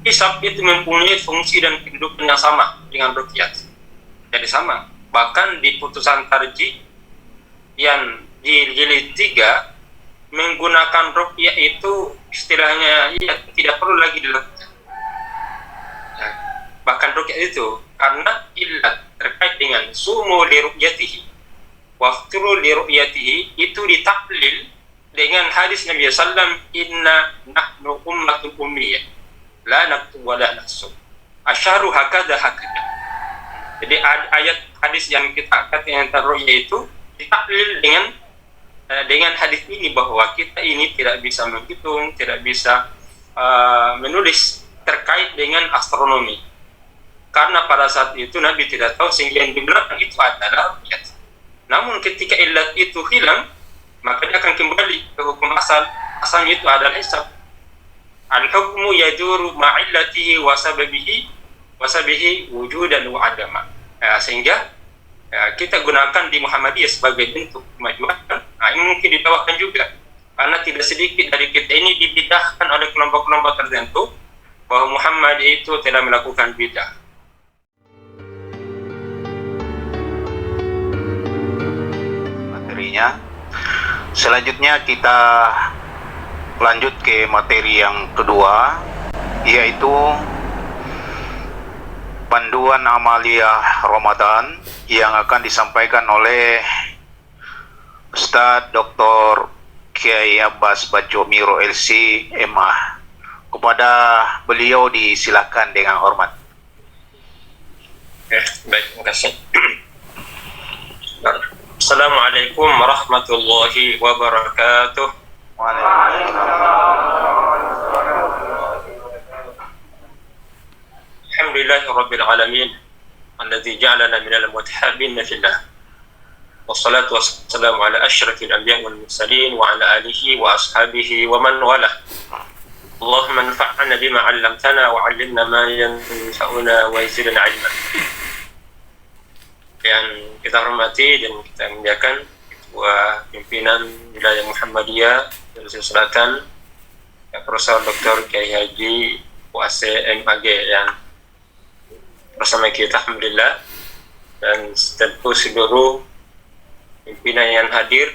hisab itu mempunyai fungsi dan kedudukan yang sama dengan ruqyah. Jadi sama. Bahkan di putusan tarjih yang di jilid 3 menggunakan ruqyah itu istilahnya tidak perlu lagi dilakukan. Ya, bahkan ruqyah itu karena illat terkait dengan sumu li ruqyatihi waqtulu li ruqyatihi itu ditaklil dengan hadis Nabi sallam, inna nahnu ummatul ummiyah la naktub wa la naksub asyaru hakada. Jadi ayat hadis yang kita angkat yang ruqyah itu ditaklil dengan hadis ini bahwa kita ini tidak bisa menghitung, tidak bisa menulis terkait dengan astronomi. Karena pada saat itu Nabi tidak tahu sehingga yang digunakan itu adalah ruqyah. Namun ketika illat itu hilang, maka dia akan kembali ke hukum asal. Asalnya itu adalah hisab. Al-hukmu yaduru ma'illatihi wa sababihi wujudan wa adama. Sehingga kita gunakan di Muhammadiyah sebagai bentuk kemajuan. Ini mungkin ditawarkan juga karena tidak sedikit dari kita ini dibidahkan oleh kelompok-kelompok tertentu bahwa Muhammad itu telah melakukan bidah. Materinya selanjutnya kita lanjut ke materi yang kedua, yaitu panduan amaliyah Ramadan yang akan disampaikan oleh Ustadz Dr. Kiai Abbas Bajomiro LC MA. Kepada beliau disilakan dengan hormat. Baik, terima kasih. Assalamualaikum warahmatullahi wabarakatuh. Alhamdulillahirabbil alamin. Alladzi ja'alana minal mutahabbin fillah. Wassalatu wassalamu ala asyrafil anbiya'i wal mursalin wa ala alihi wa ashabihi wa man walah. Allahumma anfa'na bima 'allamtana wa 'allimna ma yanfa'una wa zidna 'ilma. Yang kita hormati dan kita muliakan Ketua Pimpinan Wilayah Muhammadiyah Sulawesi Selatan, Profesor Dr. Kiai Haji Wase MAG yang bersama kita, alhamdulillah, dan tentu seluruh pimpinan yang hadir,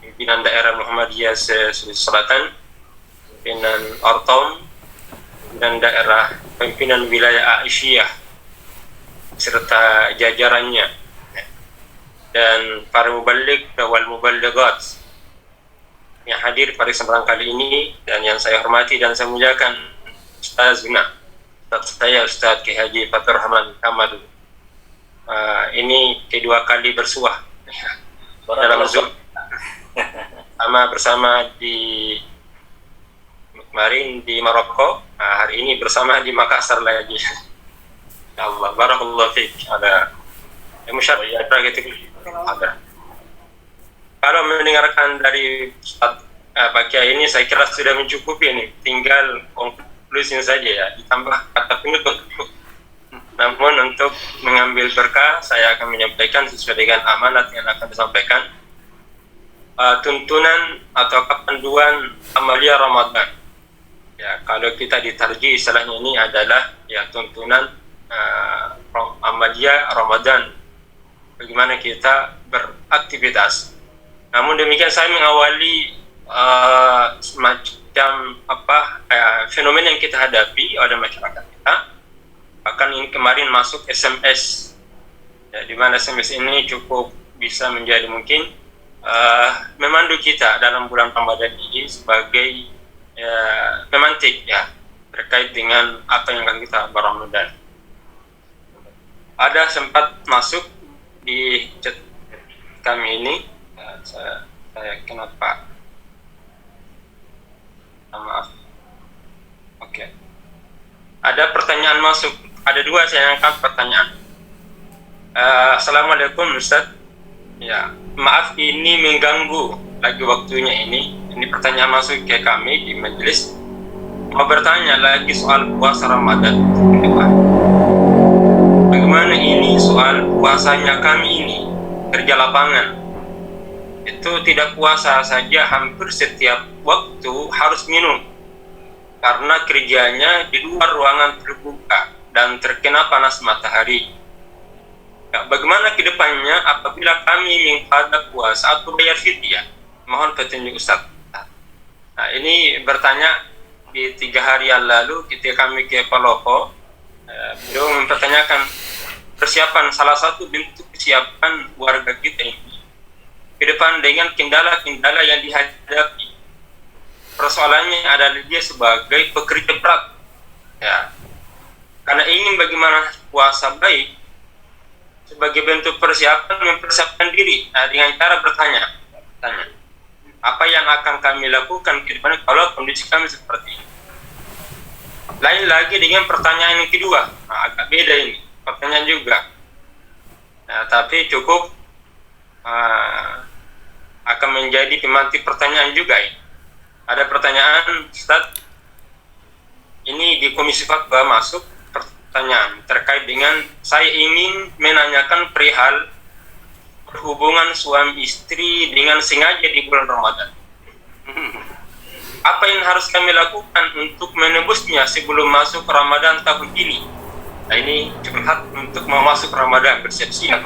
pimpinan daerah Muhammadiyah Sulawesi Selatan, pimpinan Ortom, dan daerah pimpinan wilayah Aisyah serta jajarannya, dan para muballigh wal muballighat yang hadir pada kesempatan kali ini, dan yang saya hormati dan saya muliakan Ustazuna, saya Ustaz Kiai Haji Fatur Rahman Kamal. Ini kedua kali bersuah dalam Zoom bersama di kemarin di Maroko, hari ini bersama di Makassar lagi. Ya Allah, barakallahu fiik. Ada ada. Kalau mendengarkan dari Ustaz Pak Kiai ini, saya kira sudah mencukupi ini. Tinggal konklusi saja ya, ditambah kata penutup. Namun untuk mengambil berkah, saya akan menyampaikan sesuai dengan amanat yang akan disampaikan. Tuntunan atau panduan amaliyah Ramadan. Ya, kalau kita ditarjih istilahnya ini adalah ya tuntunan amaliyah Ramadan. Bagaimana kita beraktivitas. Namun demikian saya mengawali semacam fenomena yang kita hadapi oleh masyarakat kita. Bahkan ini kemarin masuk SMS, ya, di mana SMS ini cukup bisa menjadi mungkin memandu kita dalam bulan Ramadan ini sebagai pemantik ya terkait dengan apa yang akan kita berRamadan. Ada sempat masuk di chat kami ini, saya kenapa? Maaf. Oke. Ada pertanyaan masuk. Ada dua saya angkat pertanyaan. Assalamualaikum Ustaz. Ya, maaf ini mengganggu lagi waktunya ini. Ini pertanyaan masuk ke kami di majelis. Mau bertanya lagi soal puasa Ramadan. Bagaimana ini soal puasanya kami ini kerja lapangan? Itu tidak puasa saja, hampir setiap waktu harus minum. karena kerjanya di luar ruangan terbuka dan terkena panas matahari. Ya, bagaimana ke depannya apabila kami mengqada puasa atau bayar fidyah? Mohon petunjuk Ustaz. Nah, ini bertanya di 3 hari yang lalu ketika kami ke Palopo, beliau mempertanyakan persiapan, salah satu bentuk kesiapan warga kita ini ke depan dengan kendala-kendala yang dihadapi. Persoalannya adalah dia sebagai pekerja berat, ya, karena ingin bagaimana puasa baik, sebagai bentuk persiapan mempersiapkan diri, dengan cara tanya, apa yang akan kami lakukan ke depan kalau kondisi kami seperti ini. Lain lagi dengan pertanyaan yang kedua, agak beda ini pertanyaan juga, tapi cukup akan menjadi pemantik pertanyaan juga ini. Ada pertanyaan, Ustaz, ini di Komisi Fatwa masuk pertanyaan terkait dengan saya ingin menanyakan perihal hubungan suami istri dengan sengaja di bulan Ramadan. Apa yang harus kami lakukan untuk menebusnya sebelum masuk Ramadan tahun ini? Nah, ini curhat untuk mau masuk Ramadan, bersiap-siap.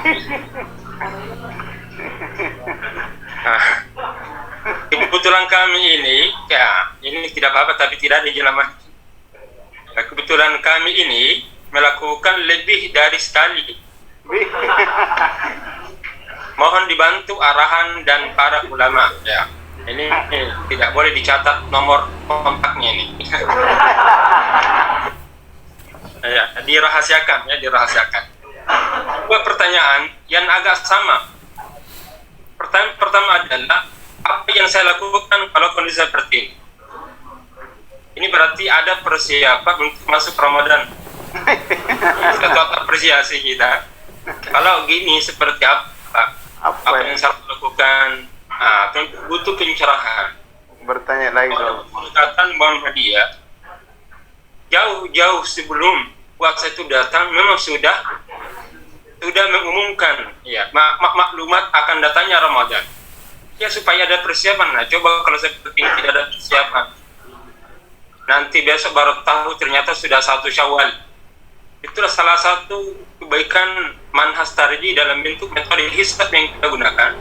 Kebetulan kami ini, ya, ini tidak apa-apa tapi tidak ada jelaman. Kebetulan kami ini melakukan lebih dari sekali. Mohon dibantu arahan dan para ulama, ya. Ini tidak boleh dicatat nomor kontaknya ini. Ya, dirahasiakan, ya, dirahasiakan. Dua pertanyaan yang agak sama. Pertanyaan pertama adalah apa yang saya lakukan kalau kondisi seperti ini? Ini berarti ada persiapan untuk masuk Ramadan. Satu apresiasi kita. Kalau gini seperti apa? Apa yang saya lakukan? Butuh pencerahan. Bertanya lagi dong. Pendekatan Muhammadiyah jauh-jauh sebelum puasa itu datang memang sudah mengumumkan, ya, maklumat akan datangnya Ramadan. Ya, supaya ada persiapan. Nah, coba kalau seperti ini tidak ada persiapan, nanti besok baru tahu ternyata sudah 1 Syawal. Itulah salah satu kebaikan manhaj tarji dalam bentuk metode hisab yang kita gunakan.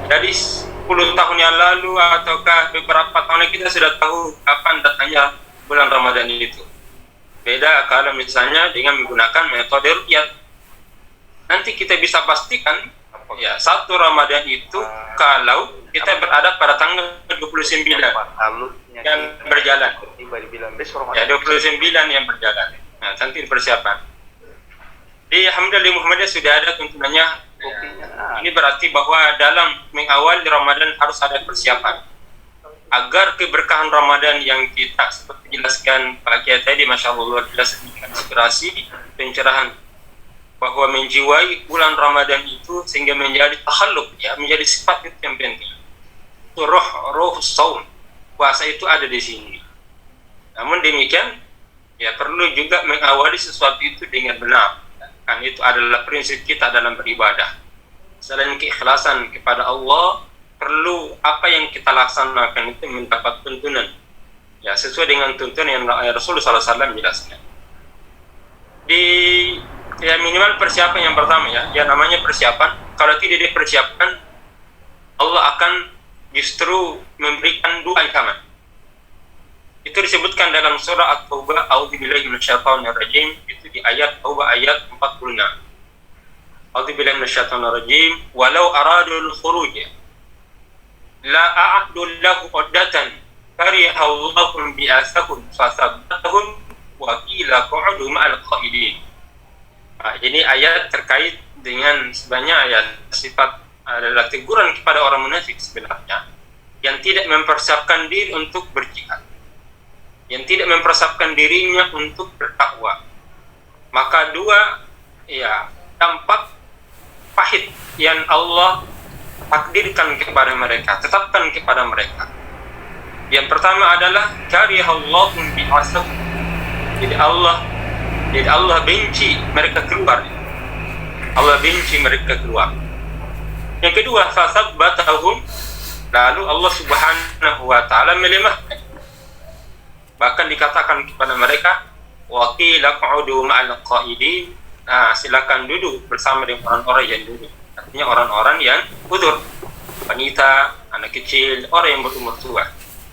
Jadi 10 tahun yang lalu ataukah beberapa tahun kita sudah tahu kapan datangnya bulan Ramadan itu. Beda kalau misalnya dengan menggunakan metode ru'yat. Nanti kita bisa pastikan, ya, 1 Ramadan itu kalau kita berada pada tanggal 29 yang berjalan. Ya, 29 yang berjalan. Nah, nanti persiapan. Di Alhamdulillah Muhammadiyah sudah ada tuntunannya. Ini berarti bahwa dalam mengawali Ramadan harus ada persiapan. Agar keberkahan Ramadan yang kita seperti jelaskan Pak Kiai tadi, Masya Allah, jelas inspirasi, pencerahan, bahwa menjiwai bulan Ramadan itu sehingga menjadi takhalluk, ya, menjadi sifat itu yang penting. Itu roh saum, puasa itu ada di sini. Namun demikian, ya, perlu juga mengawali sesuatu itu dengan benar. Kan itu adalah prinsip kita dalam beribadah. Selain keikhlasan kepada Allah, perlu apa yang kita laksanakan itu mendapat tuntunan, ya, sesuai dengan tuntunan yang Rasulullah SAW jelaskan. Ya, minimal persiapan yang pertama, ya namanya persiapan. Kalau tidak dipersiapkan, Allah akan justru memberikan 2 ancaman. Itu disebutkan dalam surah At-Taubah, A'udzubillahi minasyaitonirrajim, itu di ayat Taubah ayat 46. A'udzubillahi minasyaitonirrajim, walau aradul khuruj la a'addu lahu uddatan karihallahu bi'asahum fasabbatahum wa qila qa'udu ma'al qa'idin. Ini ayat terkait dengan sebenarnya ayat sifat adalah teguran kepada orang munafik sebenarnya yang tidak mempersiapkan diri untuk berjihad, yang tidak mempersiapkan dirinya untuk bertakwa. Maka 2, ya, dampak pahit yang Allah takdirkan kepada mereka, tetapkan kepada mereka. Yang pertama adalah karihallahu bi'asahum. Jadi Allah benci mereka keluar. Allah benci mereka keluar. Yang kedua, fasabbatahum, lalu Allah Subhanahu wa taala melemahkan. Bahkan dikatakan kepada mereka, wa qila qa'udu ma'al qa'idin. Nah, silakan duduk bersama dengan orang-orang yang duduk. Artinya orang-orang yang udzur, wanita, anak kecil, orang yang berumur tua.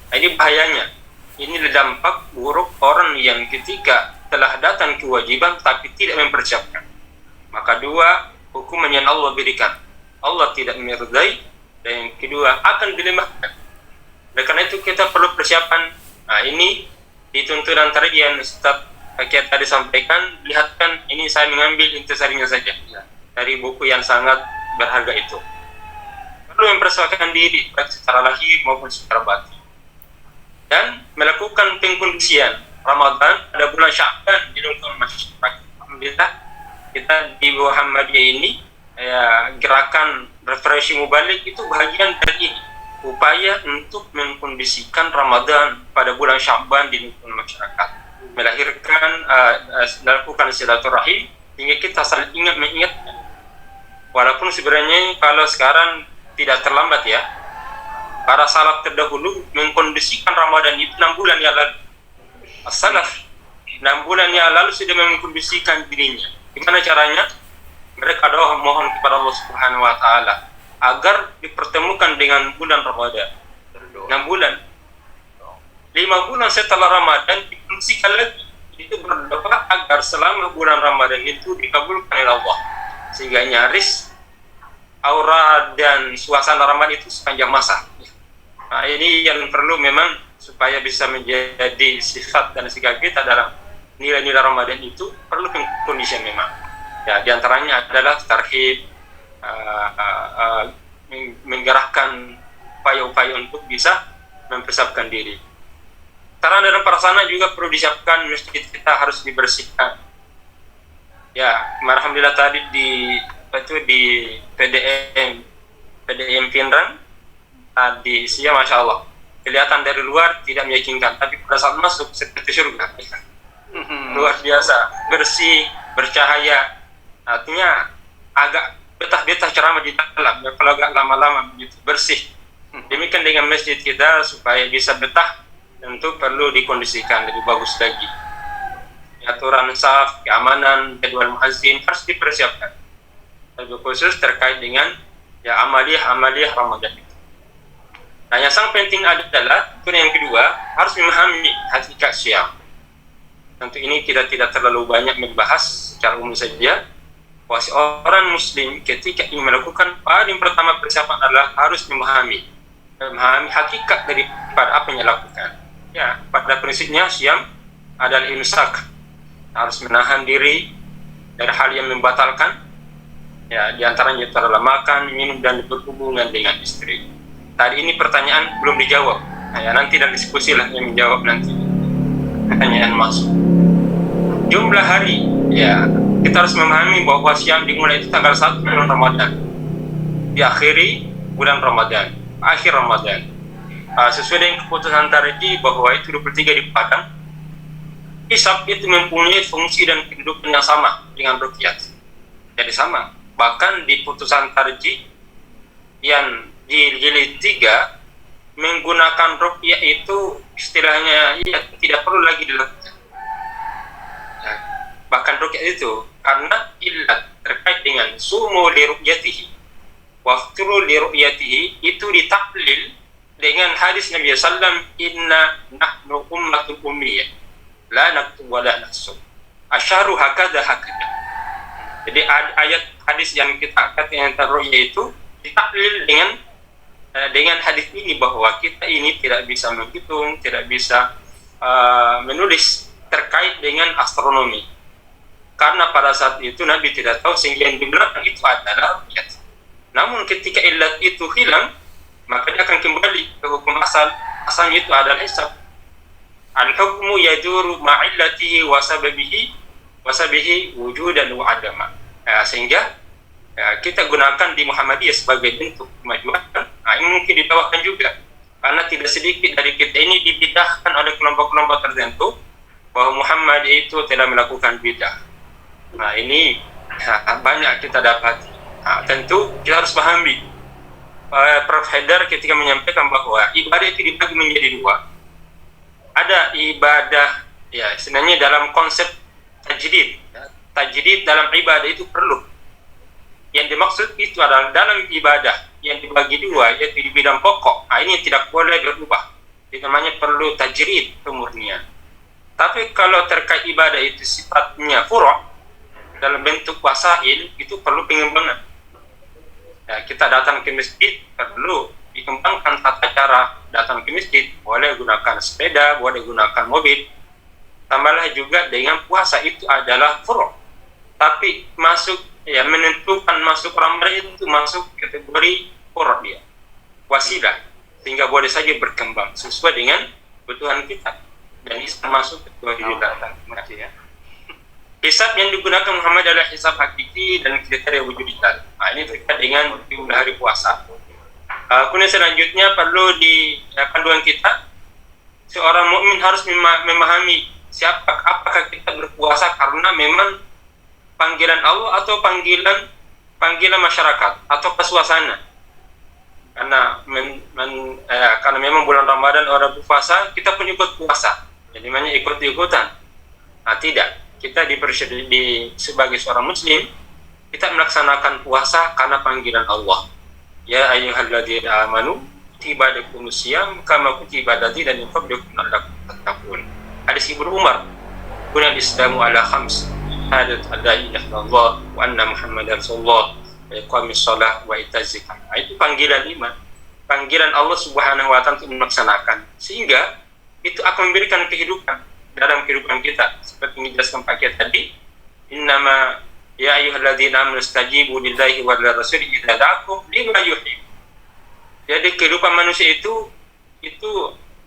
Nah, ini bahayanya. Ini dampak buruk orang yang ketika telah datang kewajiban tapi tidak mempersiapkan. Maka dua, hukuman yang Allah berikan, Allah tidak meridai, dan yang kedua akan dilemahkan. Oleh karena itu kita perlu persiapan. Nah, ini di tuntunan tadi yang Ustaz Fakir tadi sampaikan, lihatkan ini saya mengambil intisarinya saja dari buku yang sangat berharga itu. Perlu mempersiapkan diri baik secara lahir maupun secara batin, dan melakukan pengkondisian Ramadan pada bulan Sya'ban di lingkungan masyarakat. Alhamdulillah kita di Muhammadiyah ini gerakan refreshing mubalik itu bagian dari ini, upaya untuk mengkondisikan Ramadan pada bulan Sya'ban di lingkungan masyarakat, melahirkan melakukan silaturahim hingga kita saling mengingatkan. Walaupun sebenarnya kalau sekarang tidak terlambat ya, para salaf terdahulu mengkondisikan Ramadan itu 6 bulan yang lalu. As-salaf 6 bulan yang lalu sudah mengkondisikan dirinya. Gimana caranya? Mereka doa mohon kepada Allah Subhanahu wa taala agar dipertemukan dengan bulan Ramadan. 6 bulan. 5 bulan setelah Ramadan dikondisikan lagi. Itu berdoa agar selama bulan Ramadan itu dikabulkan oleh Allah. Sehingga nyaris aura dan suasana Ramadan itu sepanjang masa. Nah, ini yang perlu memang supaya bisa menjadi sifat dan sikap kita dalam nilai-nilai Ramadan itu perlu kondisi memang. Ya, diantaranya adalah tarhib, menggerakkan upaya-upaya untuk bisa mempersiapkan diri. Sarana dan prasarana juga perlu disiapkan, masjid kita harus dibersihkan. Ya, alhamdulillah tadi di PDM Pinrang di Sia, masya Allah kelihatan dari luar tidak meyakinkan, tapi pada saat masuk seperti surga. Luar biasa, bersih, bercahaya. Artinya agak betah-betah ceramah di dalam, kalau agak lama-lama begitu bersih. Demikian dengan masjid kita, supaya bisa betah tentu perlu dikondisikan lebih bagus lagi. Aturan saf, keamanan, jadwal muazzin harus dipersiapkan. Lebih khusus terkait dengan amaliyah Ramadan itu. Nah, yang sangat penting adalah yang kedua, harus memahami hakikat syam. Tentu ini kita tidak terlalu banyak membahas secara umum saja. Bahwa seorang muslim ketika ingin melakukan, paling pertama persiapan adalah harus memahami hakikat daripada apa yang dilakukan. Ya, pada prinsipnya syam adalah imsak, harus menahan diri dari hal yang membatalkan. Ya, diantaranya adalah makan, minum, dan berhubungan dengan istri. Tadi ini pertanyaan belum dijawab. Nah, ya, nanti dan diskusi lah yang menjawab nanti. Pertanyaan masuk. Jumlah hari, ya kita harus memahami bahwa syam dimulai itu tanggal 1 bulan Ramadan, diakhiri bulan Ramadan, akhir Ramadan. Sesuai dengan keputusan tarji bahwa itu 23 di Padang. Hisab itu mempunyai fungsi dan kedudukan yang sama dengan ruqyah. Jadi sama. Bahkan di putusan tarji yang di jilid 3 menggunakan ruqyah itu istilahnya tidak perlu lagi dilakukan. Nah, bahkan ruqyah itu karena ilat terkait dengan sumu li ruqyatihi waqtulu li ruqyatihi itu ditaklil dengan hadis Nabi sallam, inna nahnu ummatul ummiyah la naktub wa la naksub asyaru hakada. Jadi ayat hadis yang kita angkat yang ruqyah itu ditaklil dengan hadis ini, bahwa kita ini tidak bisa menghitung, tidak bisa menulis terkait dengan astronomi, karena pada saat itu Nabi tidak tahu, sehingga yang digunakan itu adalah ruqyah. Namun ketika ilat itu hilang, maka dia akan kembali ke hukum asalnya itu adalah hisab. Al-hukmu yaduru ma'illatihi wa sababihi wujudan wa adama. Sehingga kita gunakan di Muhammadiyah sebagai bentuk kemajuan. Ini mungkin dibawakan juga, karena tidak sedikit dari kita ini dibidahkan oleh kelompok-kelompok tertentu bahwa Muhammad itu telah melakukan bidah. Ini banyak kita dapati. Tentu kita harus pahami. Prof. Haidar ketika menyampaikan bahwa ibadah itu dibagi menjadi dua. ada ibadah, ya sebenarnya dalam konsep tajdid, ya, tajdid dalam ibadah itu perlu. Yang dimaksud itu adalah dalam ibadah yang dibagi dua, yaitu di bidang pokok. Nah, ini tidak boleh berubah. Itu namanya perlu tajdid, kemurnian. Tapi kalau terkait ibadah itu sifatnya furu' dalam bentuk wasail, itu perlu pengembangan. Ya, kita datang ke masjid perlu dikembangkan tata cara datang ke masjid. Boleh gunakan sepeda, boleh gunakan mobil. Tambahlah juga dengan puasa itu adalah furu'. Tapi masuk, ya menentukan masuk Ramadan itu masuk kategori furu' dia, wasilah, sehingga boleh saja berkembang sesuai dengan kebutuhan kita. Dan Islam masuk kategori datang. Ya. Hisab yang digunakan Muhammad adalah hisab hakiki dan kriteria wujud ilah. Nah, ini terkait dengan jumlah hari puasa. Kemudian selanjutnya perlu di panduan kita, seorang mukmin harus memahami apakah kita berpuasa karena memang panggilan Allah atau panggilan masyarakat atau suasana. Karena karena memang bulan Ramadan orang berpuasa, kita pun ikut puasa. Jadi namanya ikut-ikutan. Nah, tidak. Kita sebagai seorang muslim, kita melaksanakan puasa karena panggilan Allah. Ya ayyuhalladzina amanu kutiba alaikumus syiyam kama kutiba alal ladzina min qablikum la'allakum tattaqun. Hadis Ibnu Umar, "Buniyal Islamu ala khams, syahadat an la ilaha illallah wa anna Muhammadar Rasulullah, wa iqamis shalah wa itaz zakat." Itu panggilan iman. Panggilan Allah Subhanahu wa taala untuk melaksanakan, sehingga itu akan memberikan kehidupan dalam kehidupan kita. Seperti yang dijelaskan Pak Kiai tadi, innama ya ayyuhalladzina amanu istajibu lillahi wa lirrasuli idza da'akum lima yuhib. Jadi kehidupan manusia itu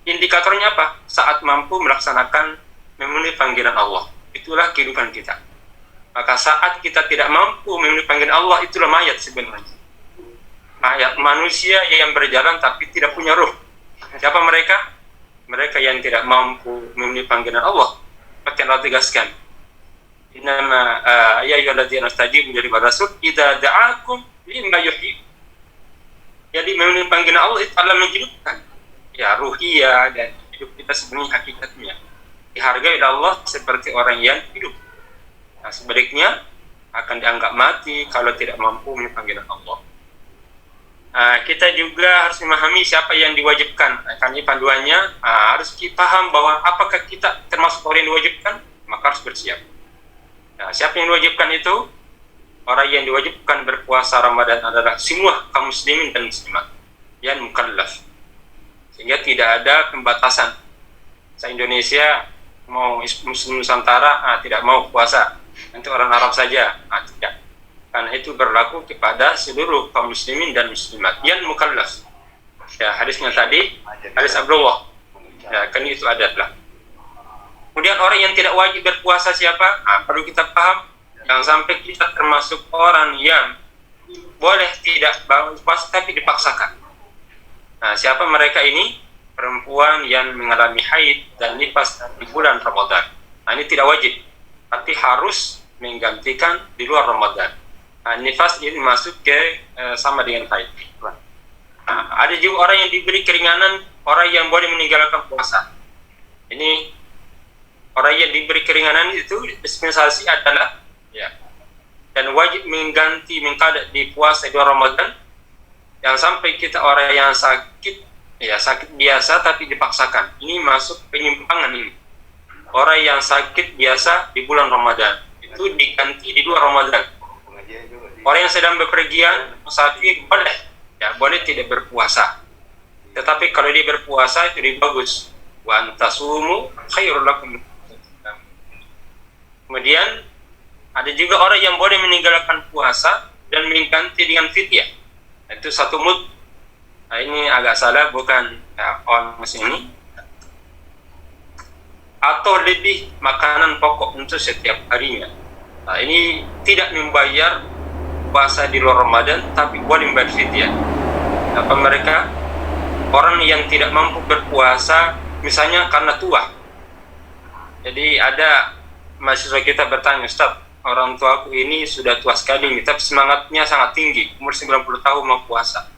indikatornya apa? Saat mampu melaksanakan memenuhi panggilan Allah. Itulah kehidupan kita. Maka saat kita tidak mampu memenuhi panggilan Allah, itulah mayat sebenarnya. Mayat manusia yang berjalan tapi tidak punya ruh. Siapa mereka? Mereka yang tidak mampu memenuhi panggilan Allah. Seperti yang Allah tegaskan, innama ya ayyuhalladzina istajibu lillahi rasul idza da'akum lima yuhyi. Jadi memenuhi panggilan Allah itu adalah menghidupkan, ya ruhiyah, dan hidup kita sebenarnya hakikatnya dihargai oleh Allah seperti orang yang hidup. Nah, sebaliknya akan dianggap mati kalau tidak mampu memenuhi panggilan Allah. Kita juga harus memahami siapa yang diwajibkan. Karena panduannya harus kita paham bahwa apakah kita termasuk orang yang diwajibkan, maka harus bersiap. Nah, siapa yang diwajibkan itu? Orang yang diwajibkan berpuasa Ramadan adalah semua kaum muslimin dan muslimat yang mukallaf, sehingga tidak ada pembatasan. Se-Indonesia mau Muslim Nusantara tidak mau puasa, nanti orang Arab saja, tidak. Karena itu berlaku kepada seluruh kaum muslimin dan muslimat yang mukallaf. Ya, hadisnya tadi, hadis Abdullah. Ya, kan itu adalah. Kemudian orang yang tidak wajib berpuasa siapa? Perlu kita paham. Jangan sampai kita termasuk orang yang boleh tidak berpuasa tapi dipaksakan. Nah, siapa mereka ini? Perempuan yang mengalami haid dan nifas di bulan Ramadan. Nah, ini tidak wajib, tapi harus menggantikan di luar Ramadan. Nifas ini masuk ke sama dengan haid. Ada juga orang yang diberi keringanan, orang yang boleh meninggalkan puasa. Ini orang yang diberi keringanan itu dispensasi adalah dan wajib mengganti mengkadat di puasa di Ramadan. Yang sampai kita orang yang sakit biasa tapi dipaksakan. Ini masuk penyimpangan ini. Orang yang sakit biasa di bulan Ramadan itu diganti di luar Ramadan. Orang yang sedang bepergian, musafir boleh tidak berpuasa. Tetapi kalau dia berpuasa itu lebih bagus. Wa antasumu khairul lakum. Kemudian ada juga orang yang boleh meninggalkan puasa dan mengganti dengan fidyah. Itu satu mud. Nah, ini agak salah, bukan on mesin ini. Atau lebih makanan pokok untuk setiap harinya. Nah, ini tidak membayar puasa di luar Ramadan, tapi boleh membayar fidyah. Apa mereka? Orang yang tidak mampu berpuasa, misalnya karena tua. Jadi ada mahasiswa kita bertanya, Ustaz, orang tuaku ini sudah tua sekali, tapi semangatnya sangat tinggi, umur 90 tahun mau puasa.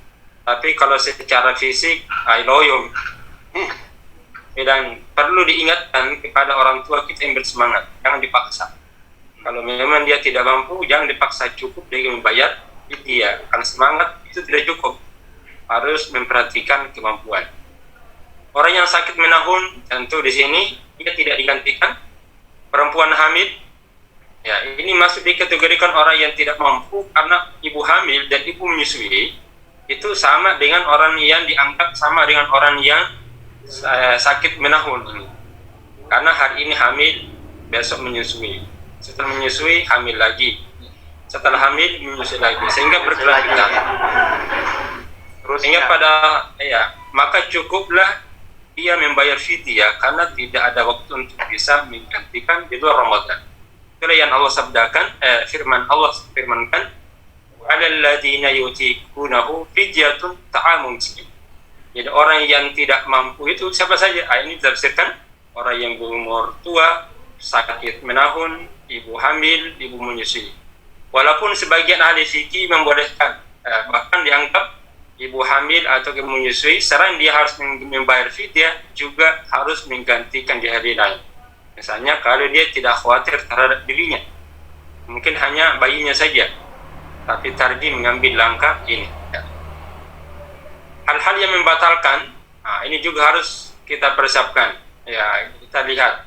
Tapi kalau secara fisik, loyo. Dan perlu diingatkan kepada orang tua kita yang bersemangat, jangan dipaksa. Kalau memang dia tidak mampu, jangan dipaksa, cukup dia membayar fidyah. Karena semangat itu tidak cukup, harus memperhatikan kemampuan. Orang yang sakit menahun, tentu di sini dia tidak digantikan. Perempuan hamil, ya ini masuk dikategorikan orang yang tidak mampu, karena ibu hamil dan ibu menyusui itu sama dengan orang yang dianggap sama dengan orang yang sakit menahun ini. Karena hari ini hamil, besok menyusui, setelah menyusui hamil lagi, setelah hamil menyusui lagi, sehingga berkelanjutan. Sehingga pada maka cukuplah dia membayar fidyah, karena tidak ada waktu untuk bisa menggantikan di luar Ramadan. Itulah yang Allah sabdakan, firman Allah firmankan, "Alal ladzina yutiqunahu fidyatun ta'amun miskin." Jadi orang yang tidak mampu itu siapa saja? Ini ditafsirkan orang yang berumur tua, sakit menahun, ibu hamil, ibu menyusui. Walaupun sebagian ahli fikih membolehkan, bahkan dianggap ibu hamil atau ibu menyusui, selain dia harus membayar fidyah, juga harus menggantikan di hari lain. Misalnya kalau dia tidak khawatir terhadap dirinya, mungkin hanya bayinya saja, tapi tadi mengambil langkah ini. Hal-hal yang membatalkan, ini juga harus kita persiapkan. Ya, kita lihat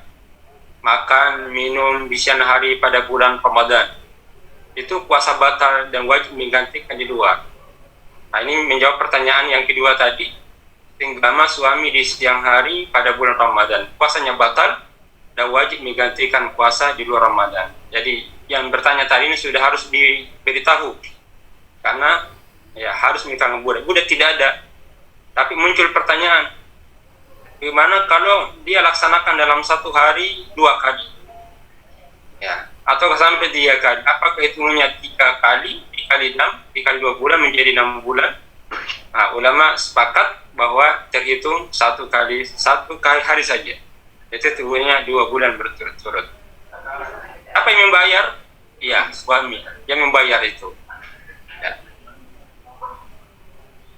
makan, minum di siang hari pada bulan Ramadan, itu puasa batal dan wajib menggantikan di luar. Nah, ini menjawab pertanyaan yang kedua tadi. Tinggalnya suami di siang hari pada bulan Ramadan, puasanya batal dan wajib menggantikan puasa di luar Ramadan. Jadi yang bertanya tadi ini sudah harus diberitahu, karena ya harus menggantikan budak tidak ada. Tapi muncul pertanyaan, gimana kalau dia laksanakan dalam satu hari 2 kali, ya, atau sampai 3 kali? Apakah hitungannya 3 kali, dikali 6, dikali 2 bulan menjadi 6 bulan? Nah, ulama sepakat bahwa terhitung satu kali hari saja. Itu hitungannya 2 bulan berturut-turut. Apa yang membayar? Ya, suami yang membayar itu.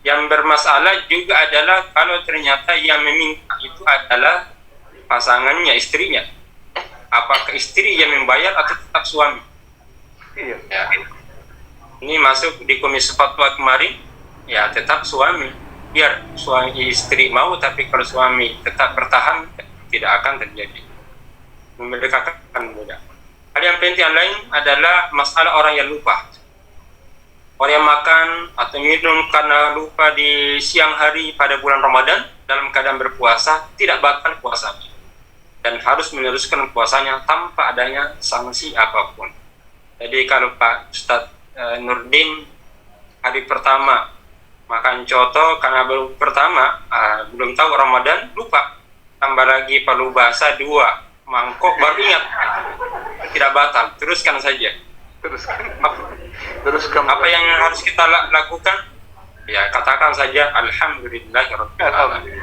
Yang bermasalah juga adalah kalau ternyata yang meminta itu adalah pasangannya, istrinya. Apakah istri yang membayar atau tetap suami? Iya. Ya. Ini masuk di komisi fatwa kemarin, ya tetap suami. Biar suami istri mau, tapi kalau suami tetap bertahan, tidak akan terjadi. Memerdekakan budak. Hal yang penting yang lain adalah masalah orang yang lupa. Orang yang makan atau minum karena lupa di siang hari pada bulan Ramadan dalam keadaan berpuasa, tidak batal puasanya dan harus meneruskan puasanya tanpa adanya sanksi apapun. Jadi kalau Pak Ustadz Nurdin hari pertama makan coto karena baru pertama, belum tahu Ramadan, lupa, tambah lagi palu basah 2 mangkok, baru ingat, tidak batal, teruskan saja. Apa yang harus kita lakukan? Ya, katakan saja alhamdulillahirabbil alamin.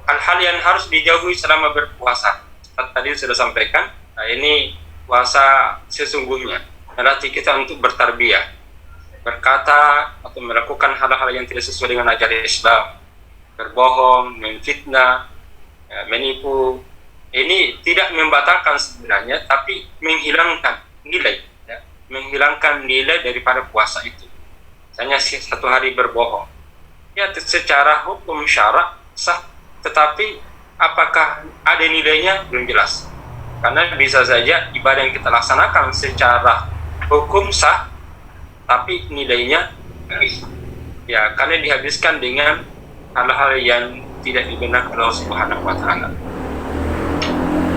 Hal-hal yang harus dijauhi selama berpuasa, tadi sudah sampaikan. Nah, ini puasa sesungguhnya melatih kita untuk bertarbiyah, berkata atau melakukan hal-hal yang tidak sesuai dengan ajaran Islam, berbohong, memfitnah, menipu. Ini tidak membatalkan sebenarnya, tapi menghilangkan nilai, ya, menghilangkan nilai daripada puasa itu. Misalnya 1 hari berbohong, ya secara hukum syarak sah, tetapi apakah ada nilainya belum jelas. Karena bisa saja ibadah yang kita laksanakan secara hukum sah, tapi nilainya ya karena dihabiskan dengan hal-hal yang tidak dibenarkan oleh Allah Subhanahu wa Ta'ala.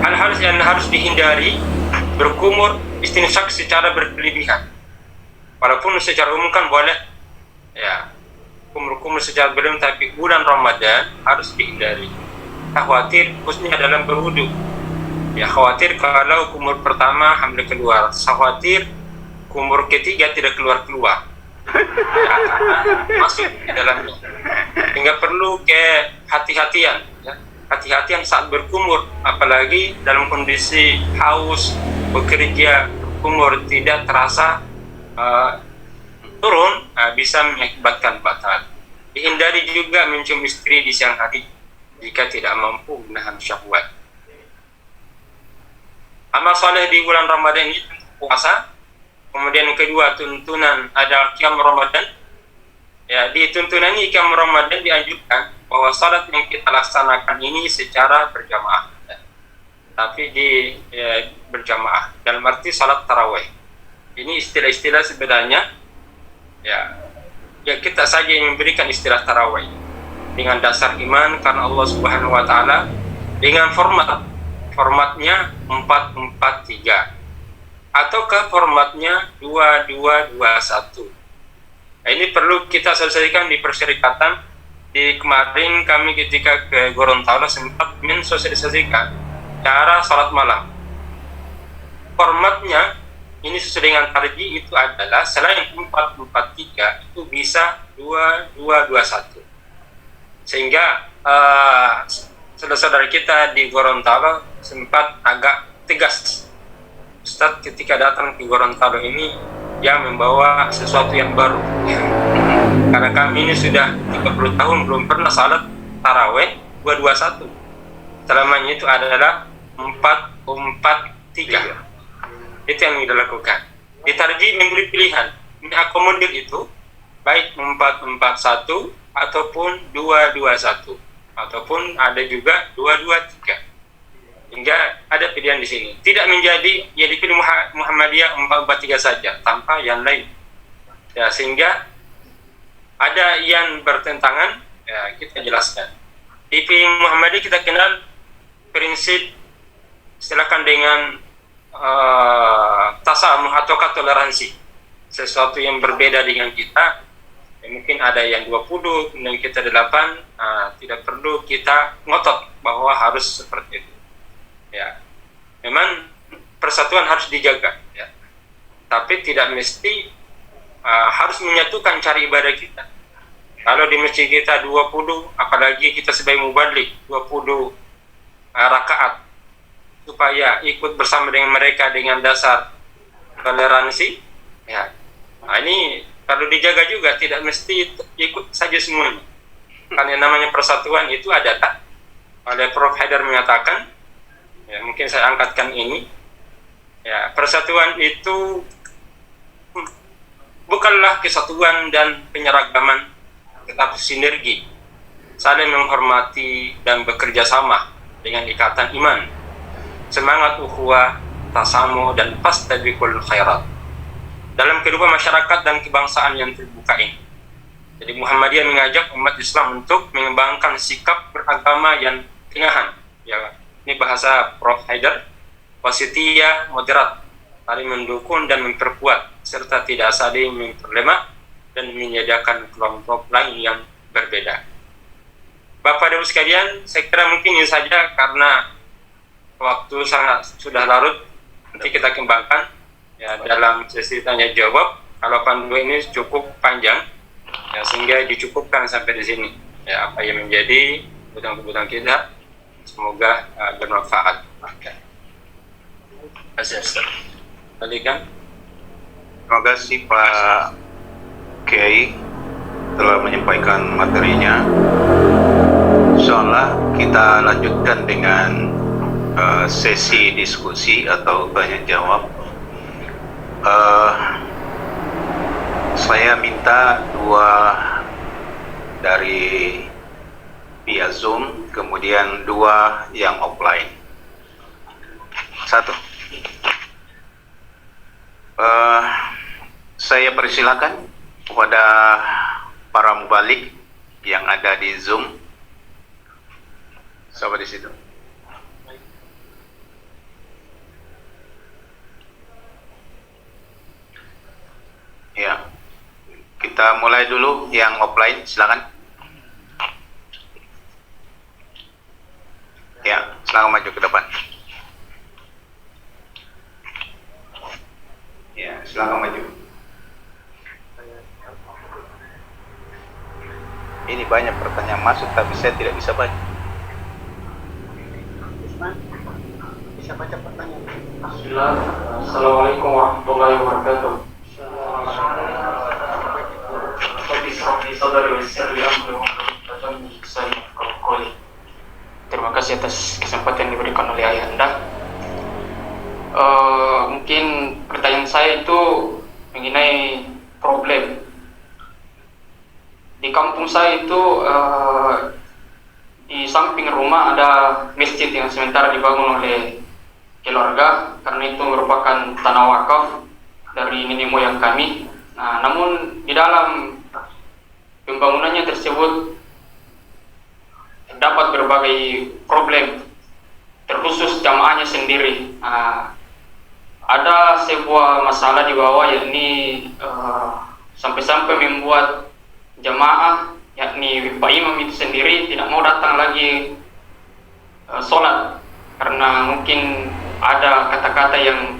Hal-hal yang harus dihindari, berkumur, istinsak secara berlebihan. Walaupun secara umum kan boleh, ya, kumur-kumur secara berlebihan, tapi bulan Ramadan harus dihindari. Khawatir, khususnya dalam berwudu. Ya, khawatir kalau kumur pertama hamil keluar, khawatir kumur ketiga tidak keluar-keluar. Ya, masuk di dalamnya. Hingga perlu hati-hatian, ya. Hati-hatian saat berkumur, apalagi dalam kondisi haus, bekerja, kumur tidak terasa turun, bisa mengakibatkan batal. Dihindari hindari juga mencium istri di siang hari jika tidak mampu menahan syahwat. Amal soleh di bulan Ramadan ini puasa. Kemudian yang kedua, tuntunan ada qiyam Ramadan. Ya, di tuntunan qiyam Ramadan dianjurkan bahwa salat yang kita laksanakan ini secara berjamaah. Tapi berjamaah dalam arti salat tarawih. Ini istilah-istilah sebenarnya ya kita saja yang memberikan istilah tarawih dengan dasar iman karena Allah Subhanahu wa taala, dengan formatnya 4-4-3 ataukah formatnya 2-2-2-1. Nah, ini perlu kita selesaikan di persyarikatan. Di kemarin kami ketika ke Gorontalo sempat mensosialisasikan cara salat malam. Formatnya ini sesuai dengan tarji itu adalah selain 4-4-3 itu bisa 2-2-2-1. Sehingga saudara-saudara kita di Gorontalo sempat agak tegas. Ustadz ketika datang ke Gorontalo ini yang membawa sesuatu yang baru. Karena kami ini sudah 30 tahun belum pernah salat taraweh 2-2-1. Selamanya itu adalah 4-4-3. Itu yang kita lakukan. Di tarjih memberi pilihan, mengakomodir itu baik 4-4-1 ataupun 2-2-1 ataupun ada juga 2-2-3. Hingga ada pilihan di sini. Tidak menjadi yang dipilih Muhammadiyah 4-4-3 saja tanpa yang lain. Ya, sehingga ada yang bertentangan, ya, kita jelaskan. Di Muhammadiyah kita kenal prinsip silakan dengan tasamuh atau toleransi. Sesuatu yang berbeda dengan kita, ya, mungkin ada yang 20, kemudian kita 8, tidak perlu kita ngotot bahwa harus seperti itu. Ya, memang persatuan harus dijaga, ya. Tapi tidak mesti harus menyatukan cara ibadah kita. Kalau di masjid kita 20, apalagi kita sebagai mubalik 20 rakaat supaya ikut bersama dengan mereka dengan dasar toleransi, ya. Nah, ini perlu dijaga juga, tidak mesti ikut saja semuanya. Karena yang namanya persatuan itu adalah oleh Prof. Haidar mengatakan, ya, mungkin saya angkatkan ini, ya, persatuan itu bukanlah kesatuan dan penyeragaman, tetapi sinergi, saling menghormati dan bekerja sama dengan ikatan iman, semangat ukhuwah, tasamuh dan fastabiqul khairat dalam kehidupan masyarakat dan kebangsaan yang terbuka ini. Jadi Muhammadiyah mengajak umat Islam untuk mengembangkan sikap beragama yang tengahan, ya. Ini bahasa Prof. Haidar, wasitiyah moderat, saling mendukung dan memperkuat, serta tidak saling memperlemah dan menyediakan kelompok lain yang berbeda. Bapak dan Ibu sekalian, saya kira mungkin ini saja karena waktu sudah larut. Nanti kita kembangkan, ya, dalam sesi tanya jawab. Kalau pandu ini cukup panjang, ya, sehingga dicukupkan sampai di sini. Ya, apa yang menjadi kebutuhan kita, semoga bermanfaat. Balikan. Terima kasih Pak Kiai telah menyampaikan materinya. Insyaallah kita lanjutkan dengan sesi diskusi atau tanya jawab. Saya minta 2 dari via Zoom, kemudian 2 yang offline. 1. Saya persilakan kepada para mubalik yang ada di Zoom. Siapa di situ? Ya, kita mulai dulu yang offline, silakan. Ya, silakan maju ke depan. Ya, silakan maju. Ini banyak pertanyaan masuk, tapi saya tidak bisa baca. Bisa baca pertanyaan. Assalamualaikum warahmatullahi wabarakatuh. Saudari kasih atas kesempatan yang diberikan oleh Ayahanda. Mungkin pertanyaan saya itu mengenai problem di kampung saya itu. Di samping rumah ada masjid yang sementara dibangun oleh keluarga karena itu merupakan tanah wakaf dari nenek moyang kami. Nah, namun di dalam pembangunannya tersebut terdapat berbagai problem, terkhusus jamaahnya sendiri. Ada sebuah masalah di bawah, yakni sampai-sampai membuat jamaah, yakni Pak Imam itu sendiri tidak mau datang lagi sholat karena mungkin ada kata-kata yang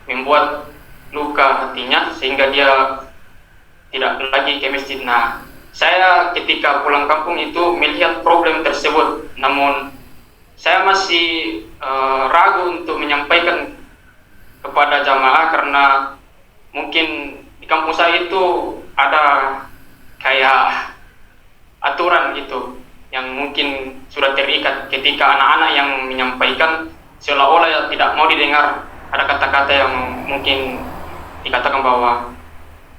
membuat luka hatinya sehingga dia tidak lagi ke masjid. Nah, saya ketika pulang kampung itu melihat problem tersebut, namun saya masih ragu untuk menyampaikan kepada jamaah karena mungkin di kampung saya itu ada kayak aturan gitu yang mungkin sudah terikat. Ketika anak-anak yang menyampaikan seolah-olah tidak mau didengar, ada kata-kata yang mungkin dikatakan bahwa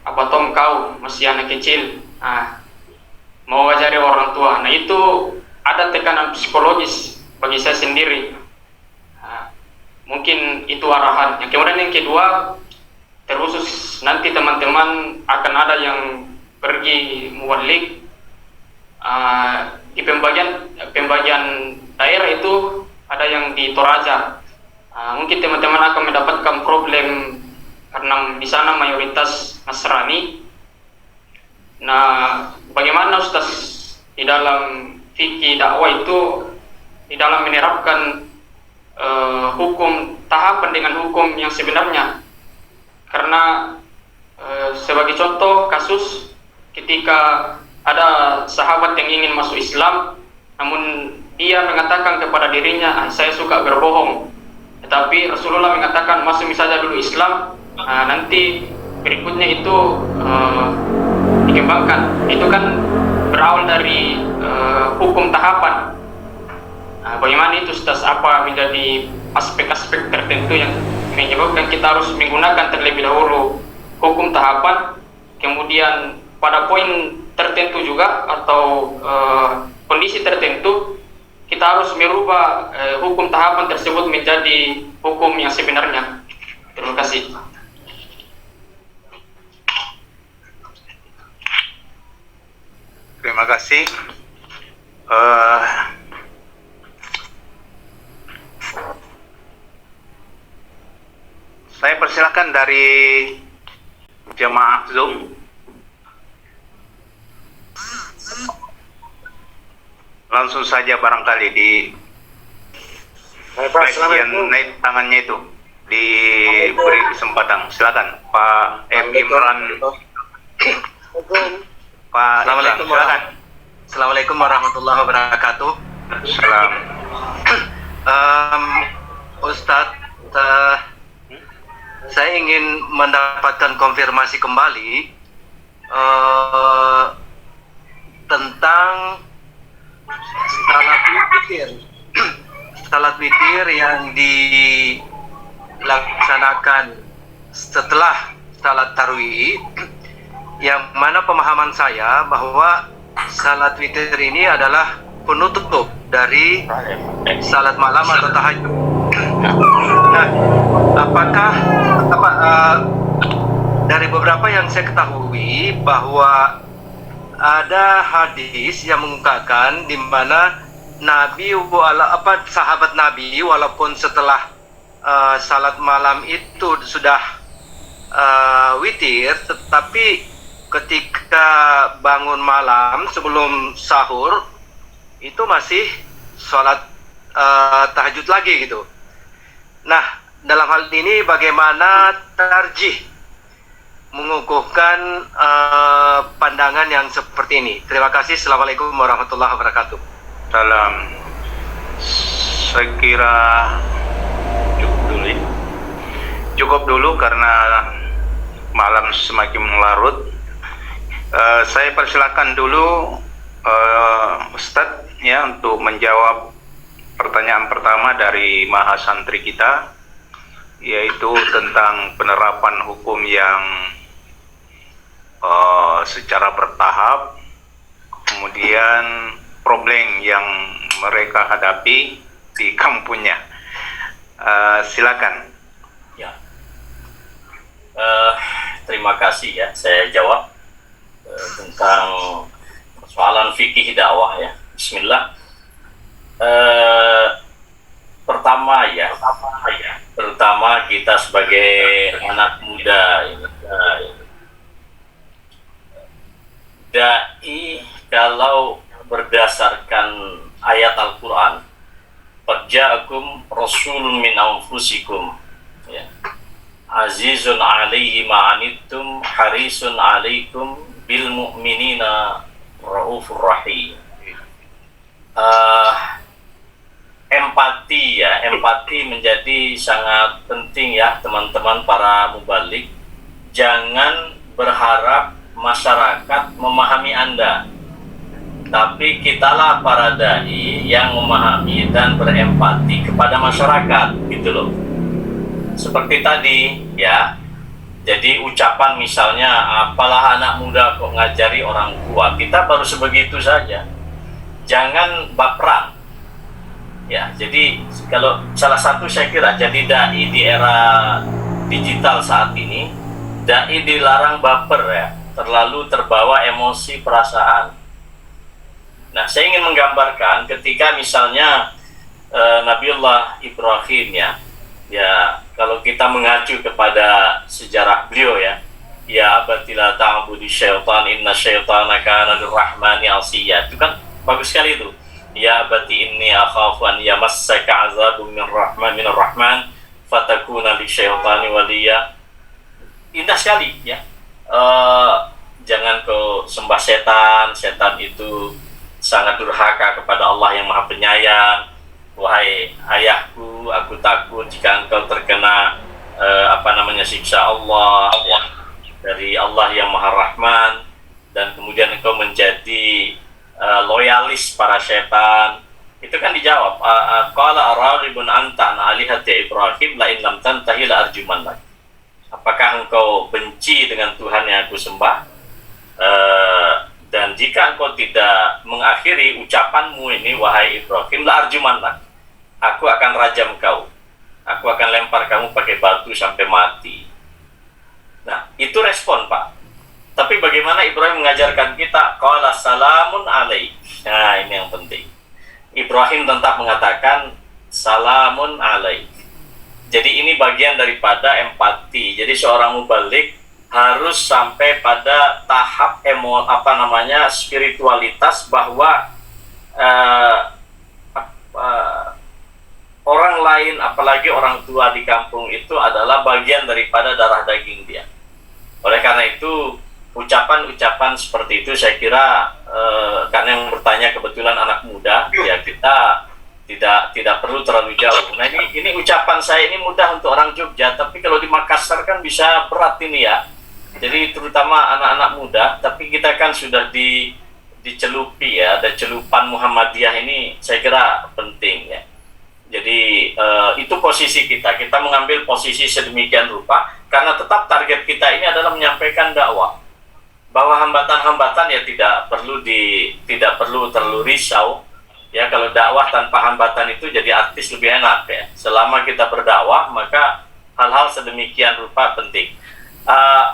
apa toh kau masih anak kecil, mau ajari orang tua. Nah, itu ada tekanan psikologis bagi saya sendiri. Mungkin itu arahan. Yang kemudian yang kedua, terkhusus nanti teman-teman akan ada yang pergi muwalik. Di pembagian daerah itu ada yang di Toraja. Mungkin teman-teman akan mendapatkan problem karena di sana mayoritas Nasrani. Nah, bagaimana Ustaz di dalam fikih dakwah itu di dalam menerapkan hukum tahapan dengan hukum yang sebenarnya? Karena sebagai contoh kasus ketika ada sahabat yang ingin masuk Islam, namun dia mengatakan kepada dirinya, saya suka berbohong. Tetapi Rasulullah mengatakan, masuk saja dulu Islam, nanti berikutnya itu dikembangkan. Itu kan berawal dari hukum tahapan. Bagaimana itu Ustaz? Apa menjadi aspek-aspek tertentu yang menyebabkan kita harus menggunakan terlebih dahulu hukum tahapan, kemudian pada poin tertentu juga atau kondisi tertentu kita harus merubah hukum tahapan tersebut menjadi hukum yang sebenarnya. Terima kasih. Terima kasih. Saya persilakan dari jemaah Zoom. Langsung saja barangkali di bagian naik tangannya itu diberi kesempatan. Silakan Pak M. Imran. Pak Assalamualaikum, Assalamualaikum warahmatullahi wabarakatuh. Salam. Ustadz, saya ingin mendapatkan konfirmasi kembali tentang salat witir yang dilaksanakan setelah salat tarawih, yang mana pemahaman saya bahwa salat witir ini adalah penutup dari salat malam atau tahajud. Nah, apakah dari beberapa yang saya ketahui bahwa ada hadis yang mengungkapkan di mana sahabat Nabi walaupun setelah salat malam itu sudah witir, tetapi ketika bangun malam sebelum sahur itu masih sholat tahajud lagi gitu. Nah, dalam hal ini bagaimana tarjih mengukuhkan pandangan yang seperti ini? Terima kasih. Assalamualaikum warahmatullahi wabarakatuh. Salam. Saya kira cukup dulu karena malam semakin larut. Saya persilakan dulu Ustadz ya untuk menjawab pertanyaan pertama dari mahasantri kita, yaitu tentang penerapan hukum yang secara bertahap, kemudian problem yang mereka hadapi di kampungnya. Silakan. Ya, terima kasih ya. Saya jawab tentang persoalan fikih dakwah ya. Bismillah. Pertama kita sebagai anak muda ini, dai kalau berdasarkan ayat Al-Quran, qad ja'akum rasulun min anfusikum, ya, azizun alaihi ma'anittum harisun alaikum bil mu'minina raufur rahim. Empati menjadi sangat penting ya teman-teman para mubalik. Jangan berharap masyarakat memahami Anda, tapi kitalah para dai yang memahami dan berempati kepada masyarakat, gitu loh. Seperti tadi ya, jadi ucapan misalnya, apalah anak muda kok ngajari orang tua, kita baru sebegitu saja. Jangan baperan ya. Jadi kalau salah satu saya kira jadi dai di era digital saat ini, dai dilarang baper ya, terlalu terbawa emosi perasaan. Nah, saya ingin menggambarkan ketika misalnya Nabiullah Ibrahim ya kalau kita mengacu kepada sejarah beliau ya abatilah ta'budi syaitan inna syaitana kana lirrahmani asiya, itu kan bagus sekali itu. Ya abati inni akhafu an yamassaka azabun minir rahman fatakuna lisyaitani waliya. Indah sekali ya. Jangan kau sembah setan itu sangat durhaka kepada Allah yang Maha Penyayang. Wahai ayahku, aku takut jika engkau terkena siksa Allah dari Allah yang Maha Rahman, dan kemudian engkau menjadi loyalis para setan. Itu kan dijawab, qala araghibun anta an alihati Ibrahim la in lam tantahi la arjumannak. Apakah engkau benci dengan Tuhan yang aku sembah? Dan jika engkau tidak mengakhiri ucapanmu ini, wahai Ibrahim, la arjumannak, aku akan rajam kau, aku akan lempar kamu pakai batu sampai mati. Nah, itu respon Pak. Tapi bagaimana Ibrahim mengajarkan kita? Qala salamun alaik. Nah, ini yang penting. Ibrahim tetap mengatakan salamun alaik. Jadi ini bagian daripada empati. Jadi seorang mubalik harus sampai pada tahap spiritualitas, bahwa orang lain, apalagi orang tua di kampung itu adalah bagian daripada darah daging dia. Oleh karena itu ucapan-ucapan seperti itu saya kira karena yang bertanya kebetulan anak muda, ya kita tidak perlu terlalu jauh. Nah ini ucapan saya ini mudah untuk orang Jogja, tapi kalau di Makassar kan bisa berat ini ya. Jadi terutama anak-anak muda, tapi kita kan sudah dicelupi ya, ada celupan Muhammadiyah ini saya kira penting ya. Jadi itu posisi kita mengambil posisi sedemikian rupa karena tetap target kita ini adalah menyampaikan dakwah. Bahwa hambatan-hambatan ya tidak perlu terlalu risau ya. Kalau dakwah tanpa hambatan itu jadi artis lebih enak ya. Selama kita berdakwah maka hal-hal sedemikian rupa penting.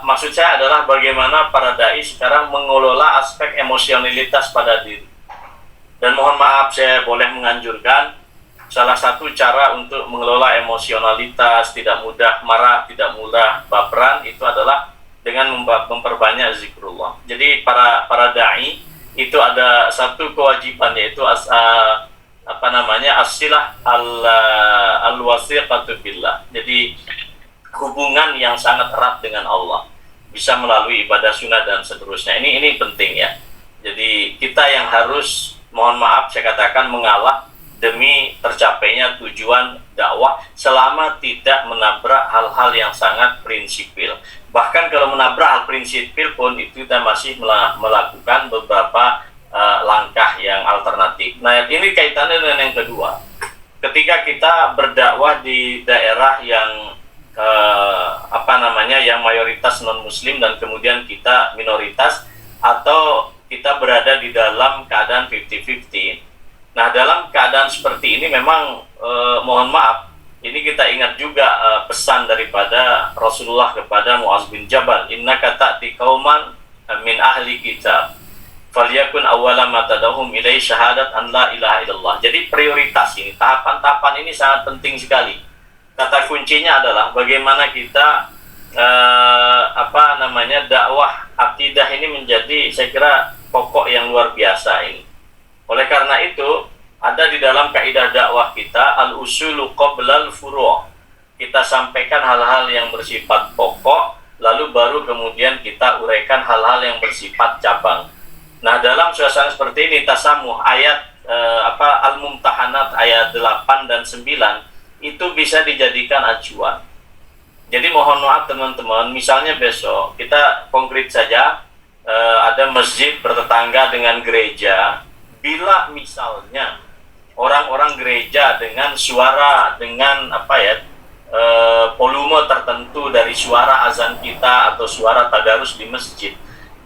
Maksud saya adalah bagaimana para dai sekarang mengelola aspek emosionalitas pada diri. Dan mohon maaf saya boleh menganjurkan, salah satu cara untuk mengelola emosionalitas, tidak mudah marah, tidak mudah baperan, itu adalah dengan memperbanyak zikrullah. Jadi para dai itu ada satu kewajiban, yaitu as-silah al-wasiqatu billah. Jadi hubungan yang sangat erat dengan Allah, bisa melalui ibadah sunnah dan seterusnya. Ini penting ya. Jadi kita yang harus, mohon maaf saya katakan, mengalah demi tercapainya tujuan dakwah selama tidak menabrak hal-hal yang sangat prinsipil. Bahkan kalau menabrak hal prinsipil pun itu kita masih melakukan beberapa langkah yang alternatif. Nah ini kaitannya dengan yang kedua. ketika kita berdakwah di daerah yang yang mayoritas non muslim dan kemudian kita minoritas, atau kita berada di dalam keadaan 50-50. Nah, dalam keadaan seperti ini memang mohon maaf, ini kita ingat juga pesan daripada Rasulullah kepada Mu'adz bin Jabal, innaka ta'ti qauman min ahli kitab falyakun awwala ma tad'uhum ilai syahadat an la ilaha illallah. Jadi prioritas ini, tahapan-tahapan ini sangat penting sekali. Kata kuncinya adalah bagaimana kita dakwah akidah ini menjadi, saya kira, pokok yang luar biasa ini. Oleh karena itu, ada di dalam kaidah dakwah kita al-usulu qoblal furu'. Kita sampaikan hal-hal yang bersifat pokok, lalu baru kemudian kita uraikan hal-hal yang bersifat cabang. Nah, dalam suasana seperti ini, tasamuh ayat Al-Mumtahanat ayat 8 dan 9 itu bisa dijadikan acuan. Jadi mohon maaf teman-teman, misalnya besok kita konkret saja, ada masjid bertetangga dengan gereja. Bila misalnya orang-orang gereja dengan suara, dengan volume tertentu dari suara azan kita atau suara tadarus di masjid,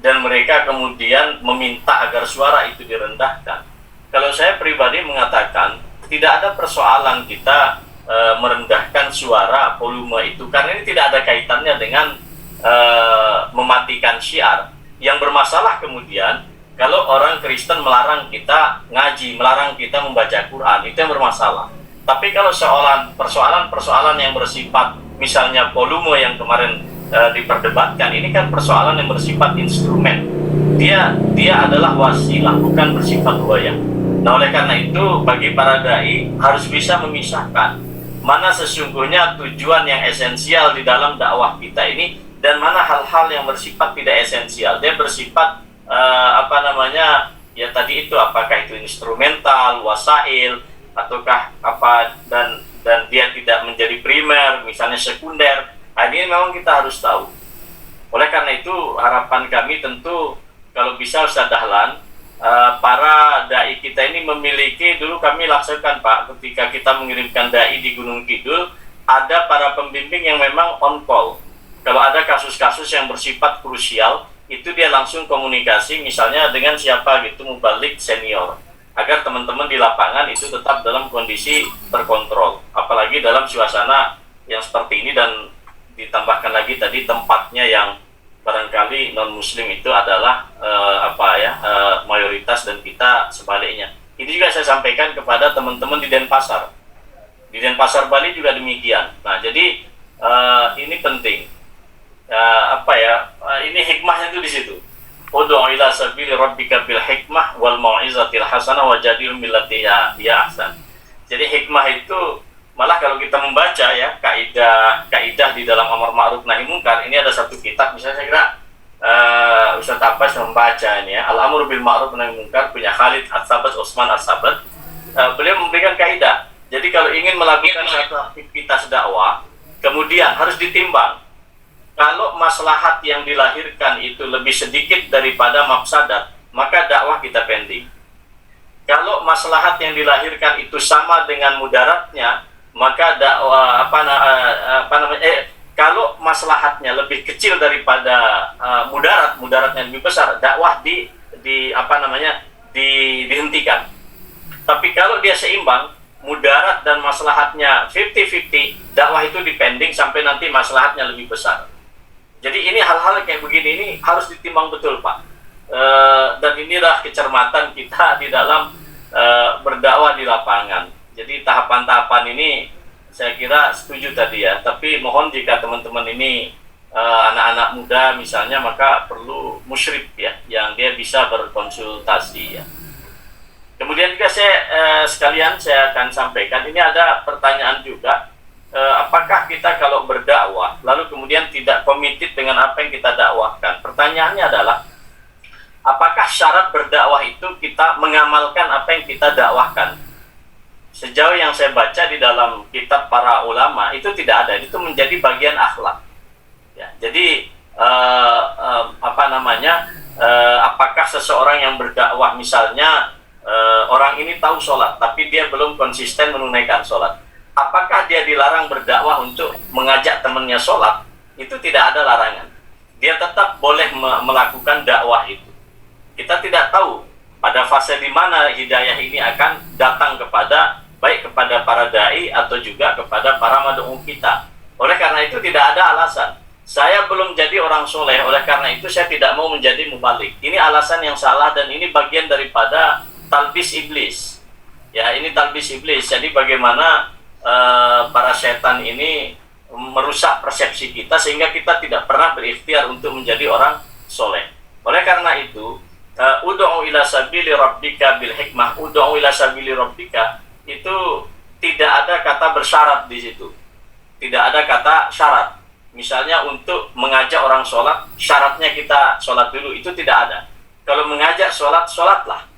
dan mereka kemudian meminta agar suara itu direndahkan, kalau saya pribadi mengatakan tidak ada persoalan kita merendahkan suara volume itu, karena ini tidak ada kaitannya dengan mematikan syiar. Yang bermasalah kemudian kalau orang Kristen melarang kita ngaji, melarang kita membaca Quran, itu yang bermasalah. Tapi kalau persoalan yang bersifat misalnya volume yang kemarin diperdebatkan, ini kan persoalan yang bersifat instrumen. Dia adalah wasilah, bukan bersifat wayang. Nah, oleh karena itu bagi para dai harus bisa memisahkan mana sesungguhnya tujuan yang esensial di dalam dakwah kita ini dan mana hal-hal yang bersifat tidak esensial. Dia bersifat ya tadi itu, apakah itu instrumental, wasail, ataukah dan dia tidak menjadi primer, misalnya sekunder. Nah, ini memang kita harus tahu. Oleh karena itu harapan kami tentu kalau bisa Ustaz Dahlan, para dai kita ini memiliki, dulu kami laksanakan Pak, ketika kita mengirimkan dai di Gunung Kidul, ada para pembimbing yang memang on call. Kalau ada kasus-kasus yang bersifat krusial, itu dia langsung komunikasi misalnya dengan siapa gitu, mubalik senior, agar teman-teman di lapangan itu tetap dalam kondisi terkontrol. Apalagi dalam suasana yang seperti ini, dan ditambahkan lagi tadi tempatnya yang barangkali non muslim itu adalah mayoritas dan kita sebaliknya. Ini juga saya sampaikan kepada teman-teman di Denpasar. Di Denpasar Bali juga demikian. Nah, jadi ini penting. Ini hikmahnya itu di situ. Ud'u ila sabili rabbika bil hikmah wal mau'izatil hasanah wajadilhum billati hiya ahsan. Jadi hikmah itu malah kalau kita membaca ya kaidah di dalam amar ma'ruf nahi munkar, ini ada satu kitab, misalnya saya kira Ustaz Abbas membaca ini ya, Al-Amru bil Ma'ruf nahi munkar, punya Khalid As-Sabat, Osman As-Sabat. Beliau memberikan kaidah. Jadi kalau ingin melakukan satu aktivitas dakwah, kemudian harus ditimbang. Kalau maslahat yang dilahirkan itu lebih sedikit daripada mafsadat, maka dakwah kita pending. Kalau maslahat yang dilahirkan itu sama dengan mudaratnya, maka dakwah kalau maslahatnya lebih kecil daripada mudaratnya lebih besar, dakwah dihentikan. Tapi kalau dia seimbang, mudarat dan maslahatnya 50-50, dakwah itu dipending sampai nanti maslahatnya lebih besar. Jadi ini hal-hal kayak begini ini harus ditimbang betul Pak. Dan inilah kecermatan kita di dalam berdakwah di lapangan. Jadi tahapan-tahapan ini saya kira setuju tadi ya. Tapi mohon jika teman-teman ini anak-anak muda misalnya, maka perlu musyrif ya, yang dia bisa berkonsultasi ya. Kemudian juga saya akan sampaikan, ini ada pertanyaan juga. Apakah kita kalau berdakwah lalu kemudian tidak committed dengan apa yang kita dakwahkan? Pertanyaannya adalah, apakah syarat berdakwah itu kita mengamalkan apa yang kita dakwahkan? Sejauh yang saya baca di dalam kitab para ulama itu tidak ada, itu menjadi bagian akhlak. Ya, jadi apakah seseorang yang berdakwah misalnya orang ini tahu sholat, tapi dia belum konsisten menunaikan sholat. Apakah dia dilarang berdakwah untuk mengajak temannya sholat? Itu tidak ada larangan. Dia tetap boleh melakukan dakwah itu. Kita tidak tahu pada fase di mana hidayah ini akan datang baik kepada para dai atau juga kepada para mad'u kita. Oleh karena itu tidak ada alasan. Saya belum jadi orang soleh, oleh karena itu saya tidak mau menjadi mubalik. Ini alasan yang salah dan ini bagian daripada talbis iblis. Ya, ini talbis iblis. Jadi bagaimana para setan ini merusak persepsi kita sehingga kita tidak pernah berikhtiar untuk menjadi orang soleh. Oleh karena itu, ud'u ila sabili rabbika bil hikmah, ud'u ila sabili rabbika itu tidak ada kata bersyarat di situ. Tidak ada kata syarat. Misalnya untuk mengajak orang sholat, syaratnya kita sholat dulu, itu tidak ada. Kalau mengajak sholat, sholatlah.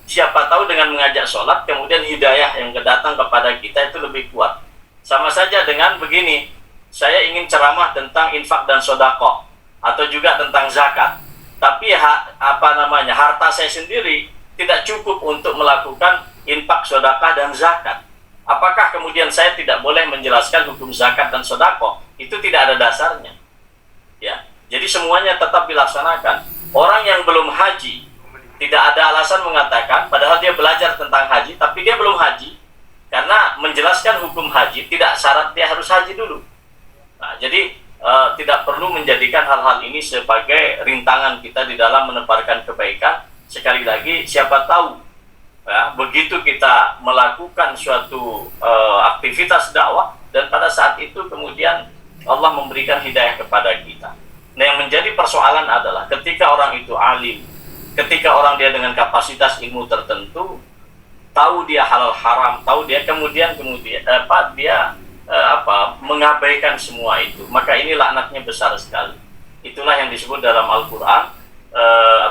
Siapa tahu dengan mengajak sholat, kemudian hidayah yang datang kepada kita itu lebih kuat. Sama saja dengan begini, saya ingin ceramah tentang infak dan sedekah, atau juga tentang zakat. Tapi harta saya sendiri tidak cukup untuk melakukan infak, sedekah, dan zakat. Apakah kemudian saya tidak boleh menjelaskan hukum zakat dan sedekah? Itu tidak ada dasarnya. Ya, jadi semuanya tetap dilaksanakan. Orang yang belum haji tidak ada alasan mengatakan, padahal dia belajar tentang haji, tapi dia belum haji, karena menjelaskan hukum haji tidak syarat dia harus haji dulu. Nah, jadi tidak perlu menjadikan hal-hal ini sebagai rintangan kita di dalam menebarkan kebaikan. Sekali lagi, siapa tahu ya, begitu kita melakukan suatu aktivitas dakwah dan pada saat itu kemudian Allah memberikan hidayah kepada kita. Nah, yang menjadi persoalan adalah ketika orang itu alim, ketika orang dia dengan kapasitas ilmu tertentu, tahu dia halal haram, tahu dia kemudian mengabaikan semua itu, maka ini laknatnya besar sekali. Itulah yang disebut dalam Al-Quran,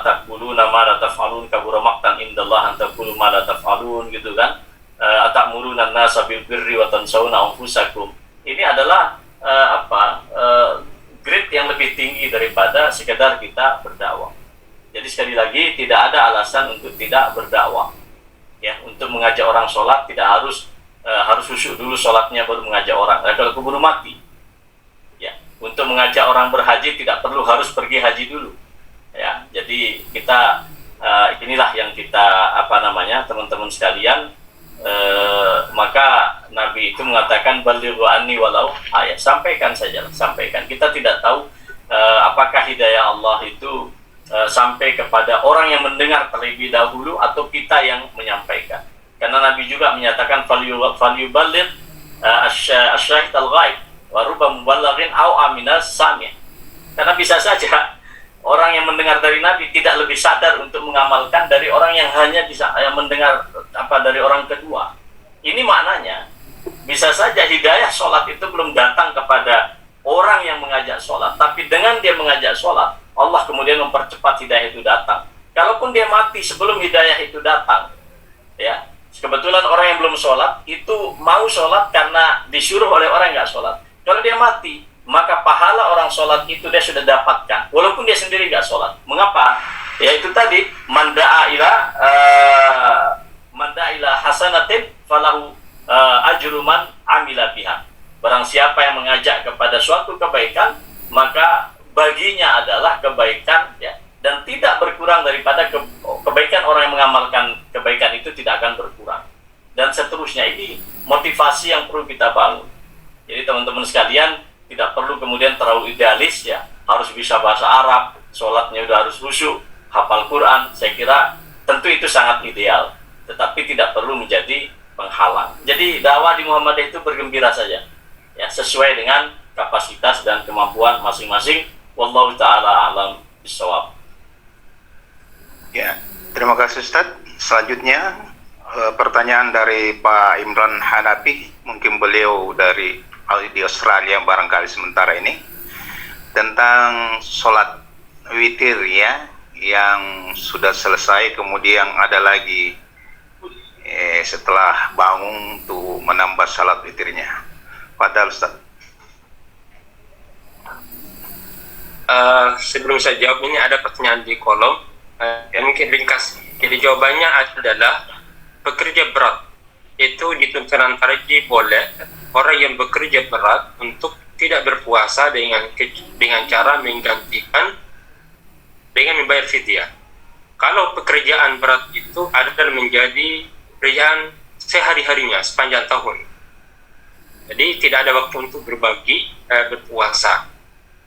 ataquluna ma la taf'alun kabura maqtan indallah an taqulu ma la taf'alun, gitu kan. Atamuruna an-nasa bil birri wa tansawna anfusakum. Ini adalah grade yang lebih tinggi daripada sekedar kita berdakwah. Jadi sekali lagi, tidak ada alasan untuk tidak berdakwah. Ya, untuk mengajak orang sholat tidak harus khusyuk dulu sholatnya baru mengajak orang. Kalau keburu mati. Ya, untuk mengajak orang berhaji tidak perlu harus pergi haji dulu. Ya, jadi kita inilah yang kita teman-teman sekalian, maka Nabi itu mengatakan balighu anni walau ayat, sampaikan saja, sampaikan. Kita tidak tahu apakah hidayah Allah itu sampai kepada orang yang mendengar terlebih dahulu atau kita yang menyampaikan. Karena Nabi juga menyatakan falyuballigh asyahid al-ghaib wa rubba muballighin au aminas sami'. Karena bisa saja orang yang mendengar dari Nabi tidak lebih sadar untuk mengamalkan dari orang yang hanya bisa mendengar dari orang kedua. Ini maknanya bisa saja hidayah sholat itu belum datang kepada orang yang mengajak sholat, tapi dengan dia mengajak sholat, Allah kemudian mempercepat hidayah itu datang. Kalaupun dia mati sebelum hidayah itu datang, ya, kebetulan orang yang belum sholat itu mau sholat karena disuruh oleh orang yang nggak sholat. Kalau dia mati, maka pahala orang sholat itu dia sudah dapatkan, walaupun dia sendiri nggak sholat. Mengapa? Ya itu tadi, manda'a ila hasanatin falahu ajru man amila biha. Barang siapa yang mengajak kepada suatu kebaikan, maka baginya adalah kebaikan, ya, dan tidak berkurang daripada kebaikan orang yang mengamalkan kebaikan itu tidak akan berkurang. Dan seterusnya, ini motivasi yang perlu kita bangun. Jadi teman-teman sekalian, tidak perlu kemudian terlalu idealis, ya, harus bisa bahasa Arab, sholatnya udah harus khusyuk, hafal Quran. Saya kira tentu itu sangat ideal, tetapi tidak perlu menjadi penghalang. Jadi dakwah di Muhammadiyah itu bergembira saja, ya, sesuai dengan kapasitas dan kemampuan masing-masing. Wallahu ta'ala a'lam bishawab. Ya, terima kasih Ustaz. Selanjutnya pertanyaan dari Pak Imran Hanafi, mungkin beliau di Australia barangkali sementara ini, tentang sholat witir, ya, yang sudah selesai kemudian ada lagi setelah bangun tuh menambah sholat witirnya. Padahal Ustaz. Sebelum saya jawab, ini ada pertanyaan di kolom, mungkin ringkas Jadi jawabannya adalah pekerja berat. Itu di tuntunan tarjih boleh orang yang bekerja berat untuk tidak berpuasa dengan cara menggantikan dengan membayar fidyah. Kalau pekerjaan berat itu adalah menjadi pekerjaan sehari-harinya sepanjang tahun. Jadi tidak ada waktu untuk berpuasa.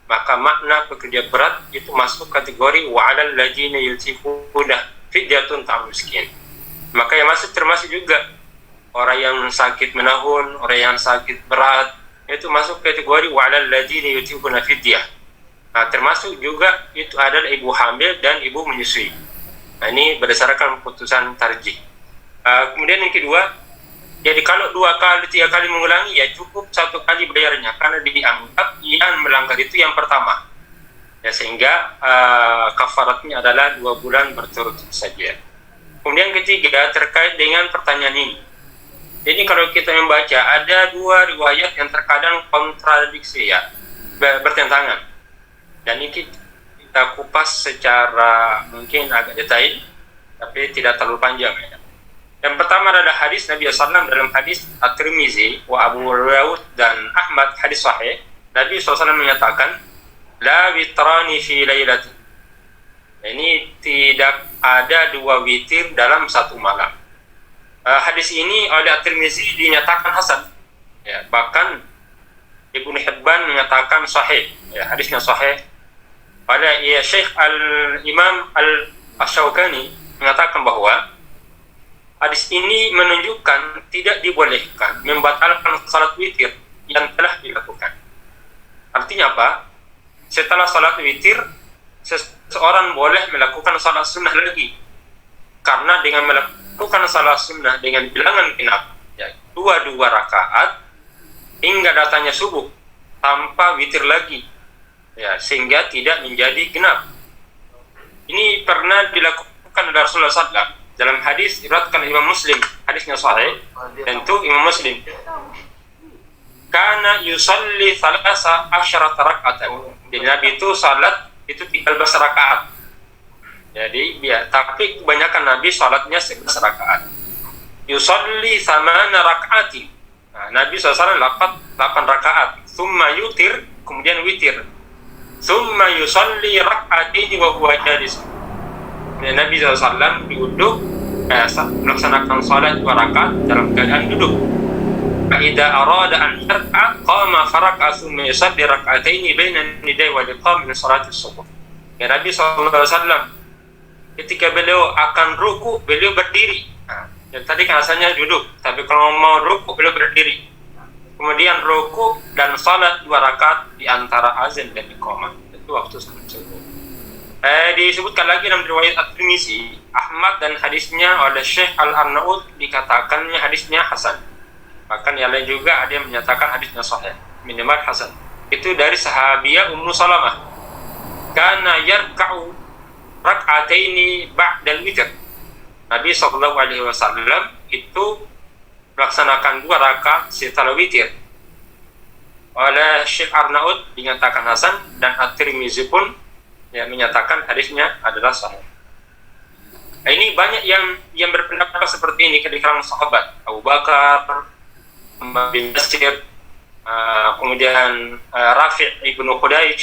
Maka makna pekerja berat itu masuk kategori wa'alal ladzina yutiquna fidyatun ta'am miskin. Maka yang masuk termasuk juga orang yang sakit menahun, orang yang sakit berat, itu masuk kategori wa'alal ladzina yutiquna fidyah. Nah, termasuk juga itu adalah ibu hamil dan ibu menyusui. Nah, ini berdasarkan putusan tarjih. Kemudian yang kedua, jadi kalau 2 kali 3 kali mengulangi, ya cukup 1 kali bayarnya, karena dianggap yang melanggar itu yang pertama. Ya, sehingga kafaratnya adalah 2 bulan berturut-turut saja. Kemudian ketiga, terkait dengan pertanyaan ini. Jadi kalau kita membaca, ada 2 riwayat yang terkadang kontradiksi, ya, bertentangan. Dan ini kita kupas secara mungkin agak detail, tapi tidak terlalu panjang, ya. Yang pertama adalah hadis Nabi SAW dalam hadis At-Tirmizi wa Abu Dawud dan Ahmad, hadis sahih. Nabi SAW menyatakan, la witrani fi lailati. Ini tidak ada 2 witir dalam 1 malam. Hadis ini oleh At-Tirmizi dinyatakan hasan. Ya, bahkan Ibnu Hibban menyatakan sahih. Ya, hadisnya sahih. Pada Syekh Al-Imam Al-Asyaukani mengatakan bahwa hadis ini menunjukkan tidak dibolehkan membatalkan salat witir yang telah dilakukan. Artinya apa? Setelah salat witir, seseorang boleh melakukan salat sunnah lagi. Karena dengan melakukan salat sunnah dengan bilangan genap, ya, 2 rakaat hingga datangnya subuh tanpa witir lagi. Ya, sehingga tidak menjadi genap. Ini pernah dilakukan oleh Rasulullah SAW dalam hadis diriwayatkan Imam Muslim, hadisnya sahih, tentu Imam Muslim. Kana yusalli 13 raka'atan. Jadi Nabi itu salat itu 13 rakaat. Jadi tapi kebanyakan Nabi salatnya 11 rakaat. Yusalli 8 raka'ati. Nah, Nabi SAW 8 rakaat. Thumma yutir, kemudian witir. Thumma yusalli raka'ataini wa huwa jalis. Nabi SAW duduk melaksanakan salat 2 rakaat dalam keadaan duduk. Idza arada an yarka qama faraka thumma yusalli raka'ataini baina nidai wa liqam min salati subuh. Ya, Nabi SAW ketika beliau akan ruku, beliau berdiri. Dan tadi kan asalnya duduk, tapi kalau mau ruku beliau berdiri. Kemudian ruku dan salat 2 rakaat di antara azan dan iqamah. Itu waktu salat subuh. Disebutkan lagi dalam riwayat At-Tirmizi, Ahmad dan hadisnya oleh Syekh Al-Arnaud dikatakannya hadisnya hasan. Bahkan yang lain juga ada yang menyatakan hadisnya sahih, minimal hasan. Itu dari sahabiah Ummu Salamah. Kana yarka'u rak'ataini ba'dal witr. Nabi SAW itu melaksanakan 2 rakaat setelah witir. Oleh Syekh Arnaud dinyatakan hasan, dan At-Tirmizi pun menyatakan hadisnya adalah sahih. Nah, ini banyak yang berpendapat seperti ini di kalangan sahabat. Abu Bakar bin Nasir, kemudian Rafi' ibnu Khudaij,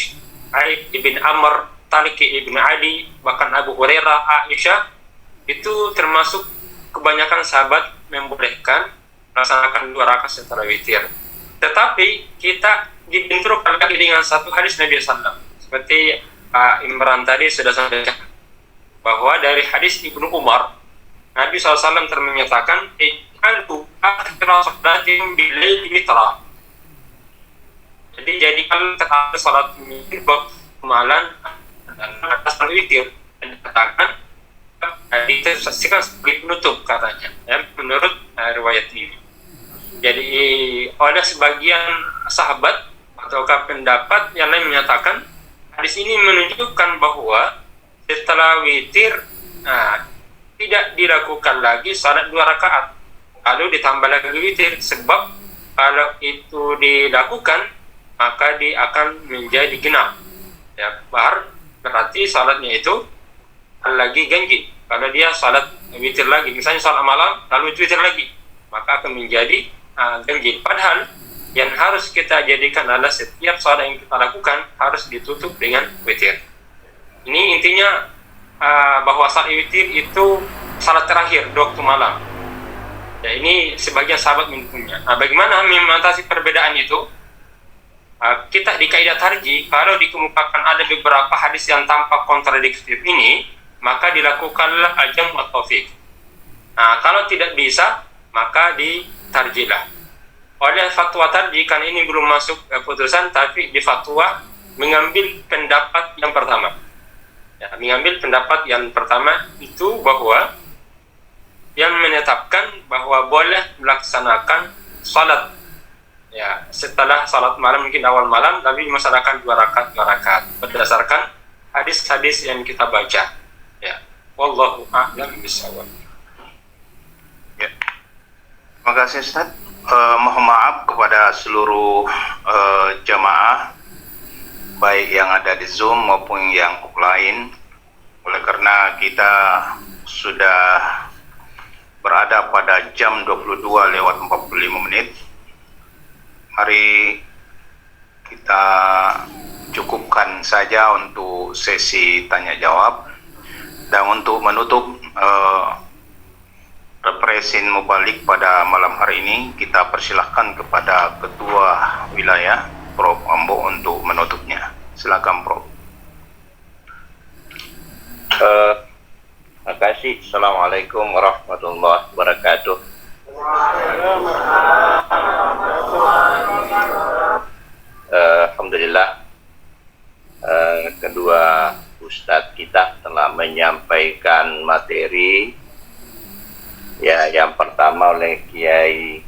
Aib ibn Amr, Tariq ibn Ali, bahkan Abu Hurairah, Aisyah. Itu termasuk kebanyakan sahabat membolehkan melaksanakan 2 rakaat setelah witir. Tetapi kita dibenturkan lagi dengan satu hadis Nabi SAW. Seperti Imran tadi sudah sampaikan bahwa dari hadis Ibnu Umar, Nabi SAW menyatakan ij'alu akhira salatin bil-laili witra. Jadi jadikan terakhir salat witir malam dan atas witir, dan dikatakan ditafsirkan sebagai penutup katanya, ya, menurut riwayat ini. Jadi oleh sebagian sahabat ataukah pendapat yang lain menyatakan hadis ini menunjukkan bahwa setelah witir tidak dilakukan lagi salat 2 rakaat, lalu ditambah lagi witir, sebab kalau itu dilakukan maka dia akan menjadi genap. Ya, berarti salatnya itu lagi ganjil. Kalau dia salat witir lagi, misalnya salat malam lalu witir lagi, maka akan menjadi ganjil. Padahal yang harus kita jadikan adalah setiap salat yang kita lakukan harus ditutup dengan witir. Ini intinya bahwa salat witir itu salat terakhir di waktu malam. Ya, ini sebagian sahabat mendukungnya. Bagaimana mengatasi perbedaan itu? Kita di kaidah tarjih, kalau dikemukakan ada beberapa hadis yang tampak kontradiktif ini, maka dilakukanlah al-jam' wa taufiq. Kalau tidak bisa, maka ditarjihlah. Oleh fatwa tarjih, kan ini belum masuk putusan, tapi di fatwa mengambil pendapat yang pertama. Ya, mengambil pendapat yang pertama itu bahwa yang menetapkan bahwa boleh melaksanakan salat ya setelah salat malam, mungkin awal malam, tapi melaksanakan 2 rakaat berdasarkan hadis-hadis yang kita baca. Ya, wallahu a'lam bishawab. Ya. Terima kasih Ustaz. Mohon maaf kepada seluruh jamaah baik yang ada di Zoom maupun yang offline, oleh karena kita sudah berada pada jam 22:45. Mari kita cukupkan saja untuk sesi tanya jawab, dan untuk menutup represin mubalik pada malam hari ini, kita persilahkan kepada Ketua Wilayah Prof. Ambo untuk menutupnya. Silakan Prof. Terima kasih. Assalamualaikum warahmatullahi wabarakatuh. Alhamdulillah, kedua Ustadz kita telah menyampaikan materi. Ya, yang pertama oleh Kiai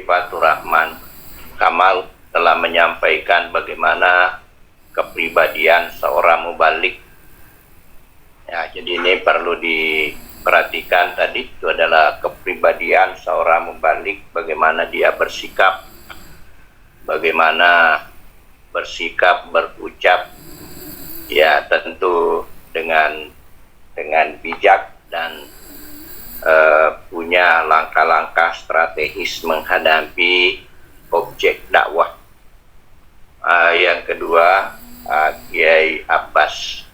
Fathur Rahman Kamal telah menyampaikan bagaimana kepribadian seorang mubalik. Ya, jadi ini perlu diperhatikan tadi, itu adalah kepribadian seorang mubalik, bagaimana dia bersikap, bagaimana bersikap, berucap, ya tentu dengan bijak dan punya langkah-langkah strategis menghadapi objek dakwah. Yang kedua, Kiai Abbas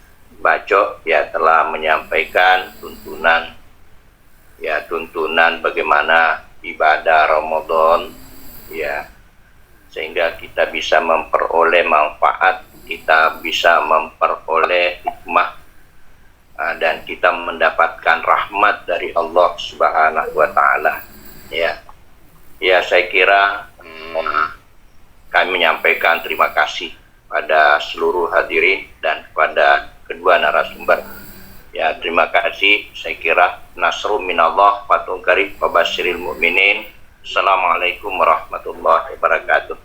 Baco ya telah menyampaikan tuntunan bagaimana ibadah Ramadan ya, sehingga kita bisa memperoleh manfaat, kita bisa memperoleh hikmah, dan kita mendapatkan rahmat dari Allah Subhanahu wa Ta'ala. Ya, saya kira kami menyampaikan terima kasih pada seluruh hadirin dan kepada kedua narasumber. Ya, terima kasih. Saya kira nasrun minallah fathun qarib wa basyiril mu'minin. Assalamualaikum warahmatullahi wabarakatuh.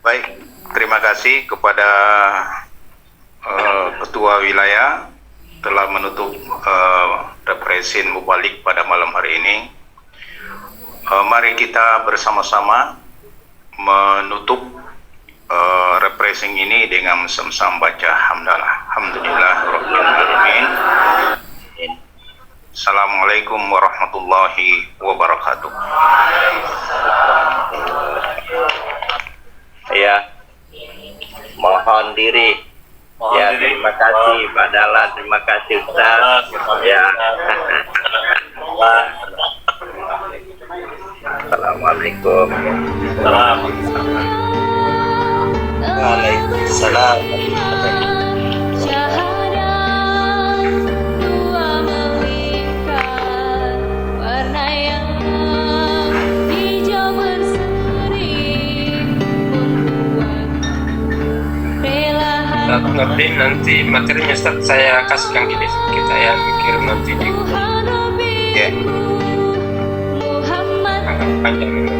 Baik, terima kasih kepada Ketua Wilayah telah menutup represin mubalik pada malam hari ini. Mari kita bersama-sama menutup repressing ini dengan sama-sama baca hamdalah. Alhamdulillah rabbil alamin. Assalamualaikum warahmatullahi wabarakatuh. Ya, mohon diri. Ya, terima kasih Pak Dahlan, terima kasih Ustaz. Ya. Assalamualaikum. Waalaikumsalam. Ngabdin nanti materinya Ustaz saya kasih Kang Gidis, kita yang kirim nanti di Ya, agak panjang ini.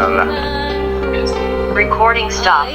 insyaallah. Yes. Recording stopped.